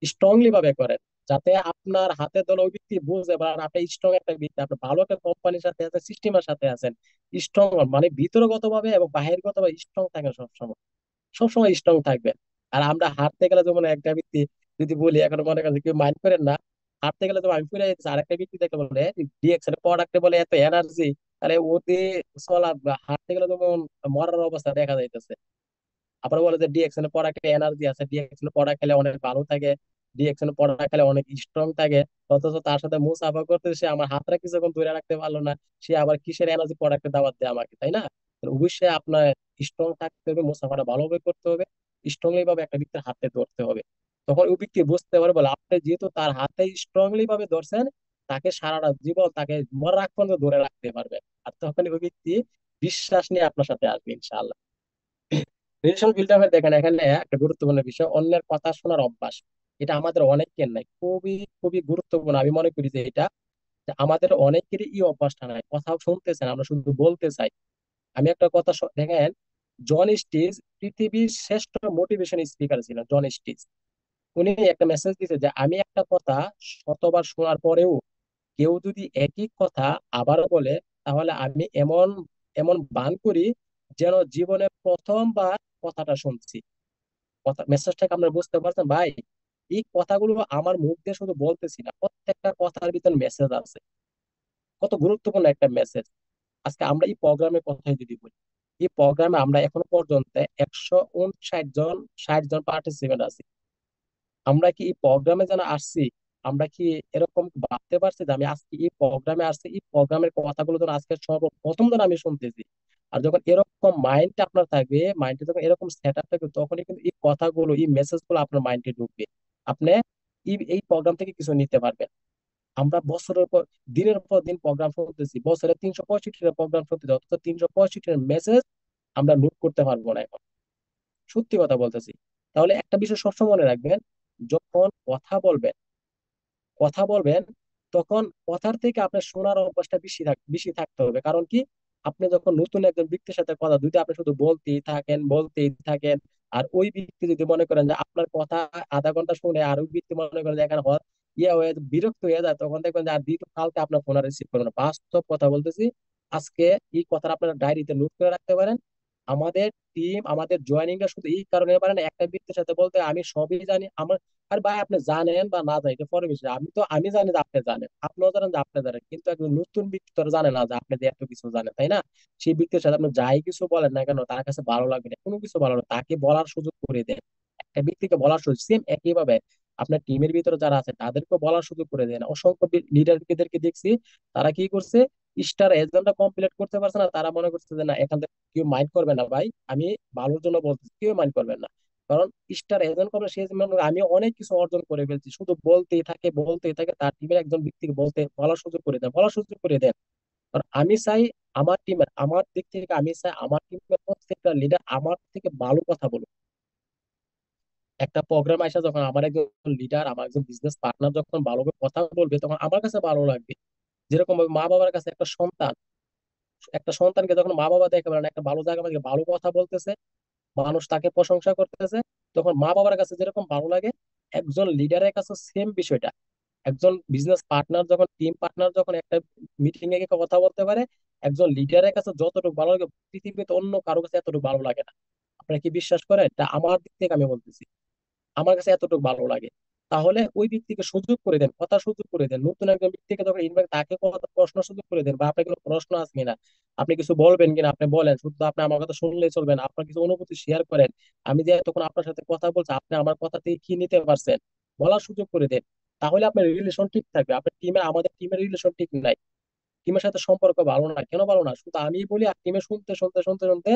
স্ট্রংলি ভাবে করেন, যাতে আপনার হাতে ধরে ওই ব্যক্তি বুঝতে পারেন আপনি স্ট্রং একটা ব্যক্তি, আপনি ভালো একটা কোম্পানির সাথে আছেন, সিস্টেমের সাথে আছেন। স্ট্রং মানে ভিতরগত ভাবে এবং বাহিরগত ভাবে স্ট্রং থাকেন সবসময়, সবসময় স্ট্রং থাকবেন। আর আমরা হাঁটতে গেলে যেমন একটা ব্যক্তি, যদি বলি এখন মনে করেন কেউ মাইন্ড করেন না, হাঁটতে গেলে যেমন আমি ফিরে যেতেছি, আরেকটা ব্যক্তি দেখে বলে ডিএক্সএল প্রোডাক্টে বলে এত এনার্জি, তাহলে ওতে চলা হাঁটতে গেলে যেমন মরার অবস্থা দেখা যাইতেছে। আবার বলে যে ডিএক্সএন পড়া খেলে এনার্জি আছে, ডিএক্সএন পড়া খেলে অনেক ভালো থাকে, ডিএক্সএন পড়া খেলে অনেক স্ট্রং থাকে। অথচ তার সাথে মুসাফা করতে সে আমার হাতটা কিছুক্ষণ ধরে রাখতে পারলো না, সে আবার কিসের এনার্জি প্রোডাক্টের দাওয়াত দেয় আমাকে, তাই না? তো অবশ্যই আপনার স্ট্রং থাকতে হবে, মুসাফাটা ভালোভাবে করতে হবে, স্ট্রংলি ভাবে একটা ব্যক্তির হাতে ধরতে হবে। তখন ওই ব্যক্তি বুঝতে পারে, বলে আপনি যেহেতু তার হাতে স্ট্রংলি ভাবে ধরছেন, তাকে সারাটা জীবন, তাকে মরার আগ পর্যন্ত ধরে রাখতে পারবে। আর তখন ওই ব্যক্তি বিশ্বাস নিয়ে আপনার সাথে আসবে ইনশাআল্লাহ। রিলেশন বিল্ড আপের দেখেন এখানে একটা গুরুত্বপূর্ণ বিষয়, অন্যের কথা শোনার অভ্যাস। এটা আমাদের অনেকের নাই, খুবই খুবই গুরুত্বপূর্ণ। আমি মনে করি যে এটা, যে আমাদের অনেকেরই এই অভ্যাসটা নাই, কথা শুনতে চাই না, আমরা শুধু বলতে চাই। আমি একটা কথা দেখেন, জন স্টিজ পৃথিবীর শ্রেষ্ঠ মোটিভেশন স্পিকার ছিলেন। জন স্টিজ, উনি একটা মেসেজ দিয়েছে যে আমি একটা কথা শতবার শোনার পরেও কেউ যদি একই কথা আবার বলে, তাহলে আমি এমন এমন ভান করি যেন জীবনে প্রথমবার কথাটা শুনছি। কথা মেসেজটাকে আমরা বুঝতে পারছেন ভাই? এই কথাগুলো আমার মুখ দিয়ে শুধু বলতেছি না, প্রত্যেকটা কথার ভিতর মেসেজ আছে। কত গুরুত্বপূর্ণ একটা মেসেজ। আজকে আমরা এই প্রোগ্রামের কথাই যদি বলি, এই প্রোগ্রামে আমরা এখনো পর্যন্ত 159 জন, 60 জন পার্টিসিপেন্ট আছি। আমরা কি এই প্রোগ্রামে যেন আসছি, আমরা কি এরকম ভাবতে পারছি যে আমি আজকে এই প্রোগ্রামে আসছি, এই প্রোগ্রামের কথাগুলো যেন আজকে সর্বপ্রথম যেন আমি শুনতেছি। আর যখন এরকম মাইন্ডটা আপনার থাকবে, মাইন্ডে যখন এরকম সেট আপ থাকবে, তখনই কিন্তু এই কথাগুলো, এই মেসেজ গুলো আপনার মাইন্ডে ঢুকবে। আপনি এই প্রোগ্রাম থেকে কিছু নিতে পারবেন। আমরা বছরের পর দিনের পর দিন প্রোগ্রাম শুনতেছি, বছরে 365টা প্রোগ্রাম শুনতেছি, অথচ 365টার মেসেজ আমরা নোট করতে পারবো না এখন। সত্যি কথা বলতেছি। তাহলে একটা বিষয় সবসময় মনে রাখবেন, যখন কথা বলবেন তখন কথার থেকে আপনার শোনার অভ্যাসটা বেশি থাকতে হবে। কারণ কি, আপনি যখন নতুন একজন ব্যক্তির সাথে কথা, যদি আপনি শুধু বলতেই থাকেন, আর ওই ব্যক্তি যদি মনে করেন যে আপনার কথা আধা ঘন্টা শুনে, আর ওই ব্যক্তি মনে করেন যে এখানে বিরক্ত হয়ে যায়, তখন দেখবেন যে আর দ্বিতীয় কালকে আপনার ফোন আর রিসিভ করবেন না। বাস্তব কথা বলতেছি। আজকে এই কথাটা আপনারা ডায়েরিতে নোট করে রাখতে পারেন। আমাদের টিম, আমাদের জয়েনিংটা শুধু এই কারণে পারেন, একটা ব্যক্তির সাথে বলতে আমি সবই জানি আমার। আর ভাই আপনি জানেন বা না জানেন এটা পরে বিষয়, আমি জানি যে আপনি জানেন, আপনিও জানেন যে আপনি জানেন, কিন্তু একজন নতুন ব্যক্তি তো আর জানে না যে আপনি যে এত কিছু জানেন, তাই না? সেই ব্যক্তির সাথে আপনি যাই কিছু বলেন না কেন, তার কাছে ভালো লাগবে না, কোনো কিছু ভালো না, তাকে বলার সুযোগ করে দেন। একটা ব্যক্তিকে বলার সুযোগ, সেম একই ভাবে আপনার টিমের ভিতরে যারা আছে তাদেরকে বলার সুযোগ করে দেন। অসংখ্য লিডারদেরকে দেখছি, তারা কি করছে, স্টার এজেন্টটা কমপ্লিট করতে পারছে না, তারা মনে করছে যে না, এখান থেকে কেউ মাইন্ড করবে না ভাই, আমি ভালোর জন্য বলতেছি, কেউ মাইন্ড করবেন না। কারণ স্টার এজেন্ট করলে সে মনে করে আমি অনেক কিছু অর্জন করে ফেলছি, শুধু বলতেই থাকে, তার টিমের একজন ব্যক্তিকে বলার সুযোগ করে দেন, বলার সুযোগ করে দেন। কারণ আমি চাই আমার দিক থেকে আমি চাই আমার টিমের প্রত্যেকটা লিডার আমার থেকে ভালো কথা বলুক। একটা প্রোগ্রাম আসা যখন আমার একজন লিডার, আমার একজন বিজনেস পার্টনার যখন ভালোভাবে কথা বলবে, তখন আমার কাছে ভালো লাগবে। যেরকম ভাবে মা বাবার কাছে একটা সন্তানকে যখন মা বাবা দেখে মানে একটা ভালো জায়গা থেকে ভালো কথা বলতেছে, মানুষ তাকে প্রশংসা করতেছে, তখন মা বাবার কাছে যেরকম ভালো লাগে, একজন লিডারের কাছে সেম বিষয়টা। একজন বিজনেস পার্টনার যখন, টিম পার্টনার যখন একটা মিটিং এ গিয়ে কথা বলতে পারে, একজন লিডারের কাছে যতটুকু ভালো লাগে পৃথিবীতে অন্য কারো কাছে এতটুকু ভালো লাগে না। আপনারা কি বিশ্বাস করেন? এটা আমার দিক থেকে আমি বলতেছি, আমার কাছে এতটুকু ভালো লাগে। তাহলে ওই ব্যক্তিকে সুযোগ করে দেন, কথা সুযোগ করে দেন। নতুন একজন ব্যক্তিকে যখন ইনভাইট, তাকে কথা প্রশ্ন সুযোগ করে দেন, বা আপনার কোনো প্রশ্ন আছে কিনা, আপনি কিছু বলবেন কিনা আপনি বলেন, শুধু আপনি আমার কথা শুনলেই চলবে না, আপনার কিছু অনুভূতি শেয়ার করেন। আমি যে তখন আপনার সাথে কথা বলছি, আপনি আমার কথা থেকে কি নিতে পারছেন, বলার সুযোগ করে দেন। তাহলে আপনার রিলেশন ঠিক থাকবে। আপনার টিমের, আমাদের টিমের রিলেশন ঠিক নাই, টিমের সাথে সম্পর্ক ভালো না। কেন ভালো না? শুধু আমি বলি আর টিমে শুনতে শুনতে শুনতে শুনতে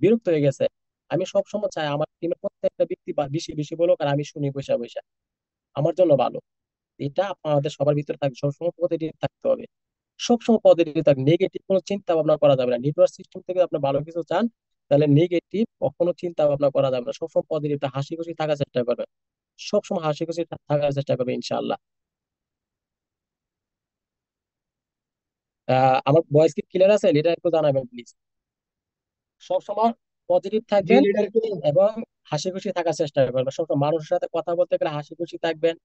বিরক্ত হয়ে গেছে। আমি সবসময় চাই আমার টিমের প্রত্যেকটা ব্যক্তি বা বেশি বেশি বলুক, আর আমি শুনি বসে বসে, আমার জন্য ভালো। এটা আমাদের সবার ভিতরে থাকবে, সবসময় পজিটিভ থাকতে হবে। সবসময় পজিটিভ থাকবে, নেগেটিভ কোনো চিন্তা ভাবনা করা যাবে না। নেটওয়ার্ক সিস্টেম থেকে আপনি ভালো কিছু চান, তাহলে নেগেটিভ কখনো চিন্তা ভাবনা করা যাবে না। সবসময় পজিটিভ, হাসি খুশি থাকার চেষ্টা করবে, সবসময় হাসি খুশি থাকার চেষ্টা করবে ইনশাআল্লাহ। আমার ভয়েস কি ক্লিয়ার আছে? এটা একটু জানাবেন প্লিজ। সবসময় পজিটিভ জি থাকবেন লিডার। এবং হাসি খুশি থাকার চেষ্টা করবেন। সবসময় মানুষের সাথে কথা বলতে গেলে হাসি খুশি থাকবেন,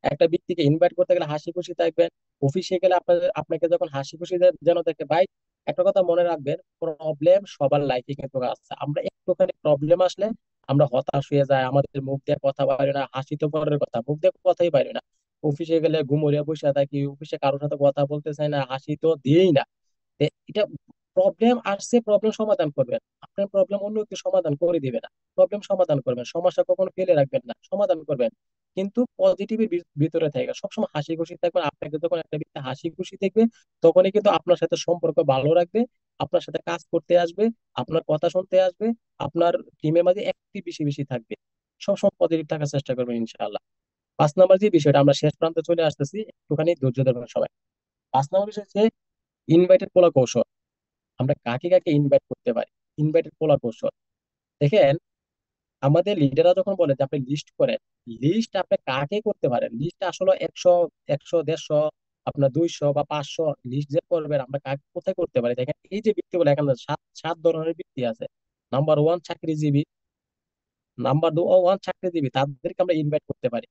একটা ব্যক্তিকে ইনভাইট করতে গেলে হাসি খুশি থাকবেন। অফিসে গেলে আপনাকে যখন হাসি খুশি যেন দেখে ভাই। একটা কথা মনে রাখবেন, প্রবলেম সবার লাইফে কিন্তু আছে। আমরা একটুখানি প্রবলেম আসলে আমরা হতাশ হয়ে যাই, আমাদের মুখ দিয়ে কথা বাইরে না, হাসি তো পরের কথা, মুখ দিয়ে কথাই বাইরে না। অফিসে গেলে ঘুমোরিয়া বসে থাকি, অফিসে কারোর সাথে কথা বলতে চাই না, হাসি তো দিয়েই না। এটা প্রবলেম আসছে, প্রবলেম সমাধান করবেন। আপনার প্রবলেম অন্য কেউ সমাধান করে দিবে না। প্রবলেম সমাধান করবেন, সমস্যা কখনো ফেলে রাখবেন না, সমাধান করবেন। কিন্তু পজিটিভের ভিতরে থেকে সবসময় হাসি খুশি থাকবেন। আপনাকে যখন একটা ব্যক্তি হাসি খুশি দেখবে, তখনই কিন্তু আপনার সাথে সম্পর্ক ভালো রাখবে, আপনার সাথে কাজ করতে আসবে, আপনার কথা শুনতে আসবে, আপনার টিমের মাঝে একটি বেশি বেশি থাকবে। সবসময় পজিটিভ থাকার চেষ্টা করবেন ইনশাআল্লাহ। 5 নম্বর যে বিষয়টা, আমরা শেষ প্রান্তে চলে আসতেছি, একটুখানি ধৈর্য ধরবেন সবাই। 5 নম্বর বিষয় হচ্ছে ইনভাইটেড কৌশল। আমরা কাকে কাকে ইনভাইট করতে পারি, ইনভাইটেড কৌশল। দেখেন, আমাদের লিডাররা যখন বলে যে আপনি লিস্ট করেন, লিস্ট আপনি কাকে করতে পারেন, লিস্ট আসলে 100, 100, 150, আপনার 200 বা 500 লিস্ট যে করবেন, আমরা কাকে কোথায় করতে পারি? দেখেন, এই যে ব্যক্তি বলে এখানে সাত সাত ধরনের ব্যক্তি আছে। নাম্বার ওয়ান চাকরিজীবী, নাম্বার টু ওয়ান চাকরিজীবী, তাদেরকে আমরা ইনভাইট করতে পারি।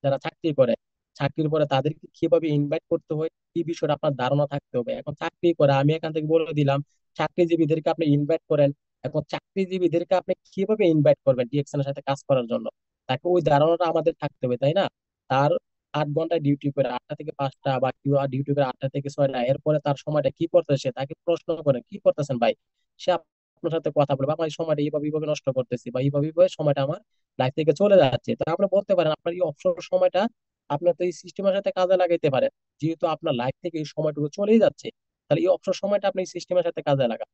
যারা চাকরি করে, চাকরির পরে তাদেরকে কিভাবে ইনভাইট করতে হয়, কি বিষয়টা আপনার ধারণা থাকতে হবে। এখন চাকরি করে আমি এখান থেকে বলে দিলাম, চাকরিজীবীদেরকে আপনি ইনভাইট করেন। এখন চাকরিজীবীদেরকে আপনি কিভাবে ইনভাইট করবেন ডিএকশন এর সাথে কাজ করার জন্য, তাকে ওই ধারণাটা আমাদের থাকতে হবে, তাই না? তার 8 ঘন্টা ডিউটি করে, 8টা থেকে 5টা, বা কেউ ডিউটি করে 8টা থেকে 6টা, এরপরে তার সময়টা কি করতেছে, তাকে প্রশ্ন করেন কি করতেছেন ভাই। সে আপনার সাথে কথা বলবে, আমার এই সময়টা এইভাবে এইভাবে নষ্ট করতেছি, বা এইভাবে এইভাবে সময়টা আমার লাইফ থেকে চলে যাচ্ছে। তো আপনি বলতে পারেন আপনার এই অবসর সময়টা আপনার তো এই সিস্টেমের সাথে কাজে লাগাইতে পারেন। যেহেতু আপনার লাইফ থেকে এই সময়টুকু চলেই যাচ্ছে, তাহলে এই অবসর সময়টা আপনি এই সিস্টেমের সাথে কাজে লাগান।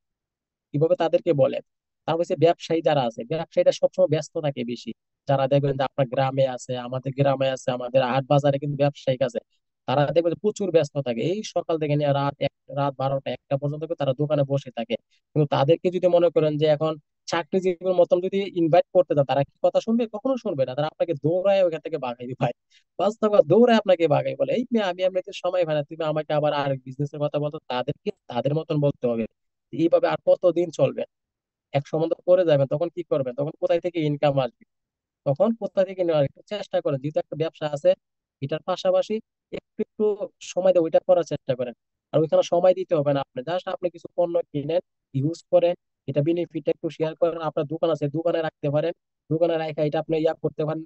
কিভাবে তাদেরকে বলেন। তারপর হচ্ছে ব্যবসায়ী যারা আছে, ব্যবসায়ীরা সবসময় ব্যস্ত থাকে বেশি। যারা দেখবেন যে আপনার গ্রামে আছে, আমাদের গ্রামে আছে, আমাদের হাট বাজারে কিন্তু ব্যবসায়িক আছে, তারা দেখবেন যে প্রচুর ব্যস্ত থাকে। এই সকাল থেকে নিয়ে রাত 12টা 1টা পর্যন্ত কিন্তু তারা দোকানে বসে থাকে। কিন্তু তাদেরকে যদি মনে করেন যে এখন চাকরিজীবীর মতন যদি ইনভাইট করতে চান, তারা কি কথা শুনবে? কখনো শুনবে না। তারা আপনাকে দৌড়ায় ওইখান থেকে বাগাই ভাই, বাস্তব কথা, দৌড়ায় আপনাকে বাগাই, বলে এই মেয়ে আমি এমনিতে সময় হয় না, তুমি আমাকে আবার আর বিজনেসের কথা বলতো। তাদেরকে তাদের মতন বলতে হবে। এইভাবে আর কতদিন চলবে? এক সময় তো পরে যাবেন, তখন কি করবেন? তখন কোথায় থেকে ইনকাম আসবে? তখন কোথা থেকে নেওয়ার একটু চেষ্টা করেন। যেহেতু একটা ব্যবসা আছে, এটার পাশাপাশি একটু একটু সময় দিয়ে ওইটা করার চেষ্টা করেন। আর ওইখানে সময় দিতে হবে না, আপনি জাস্ট আপনি কিছু পণ্য কিনেন, ইউজ করেন, এটা বেনিফিট একটু শেয়ার করেন। আপনার দোকান আছে, দোকানে রাখতে পারেন, দোকানে রাখা এটা আপনি ইয়া করতে পারেন,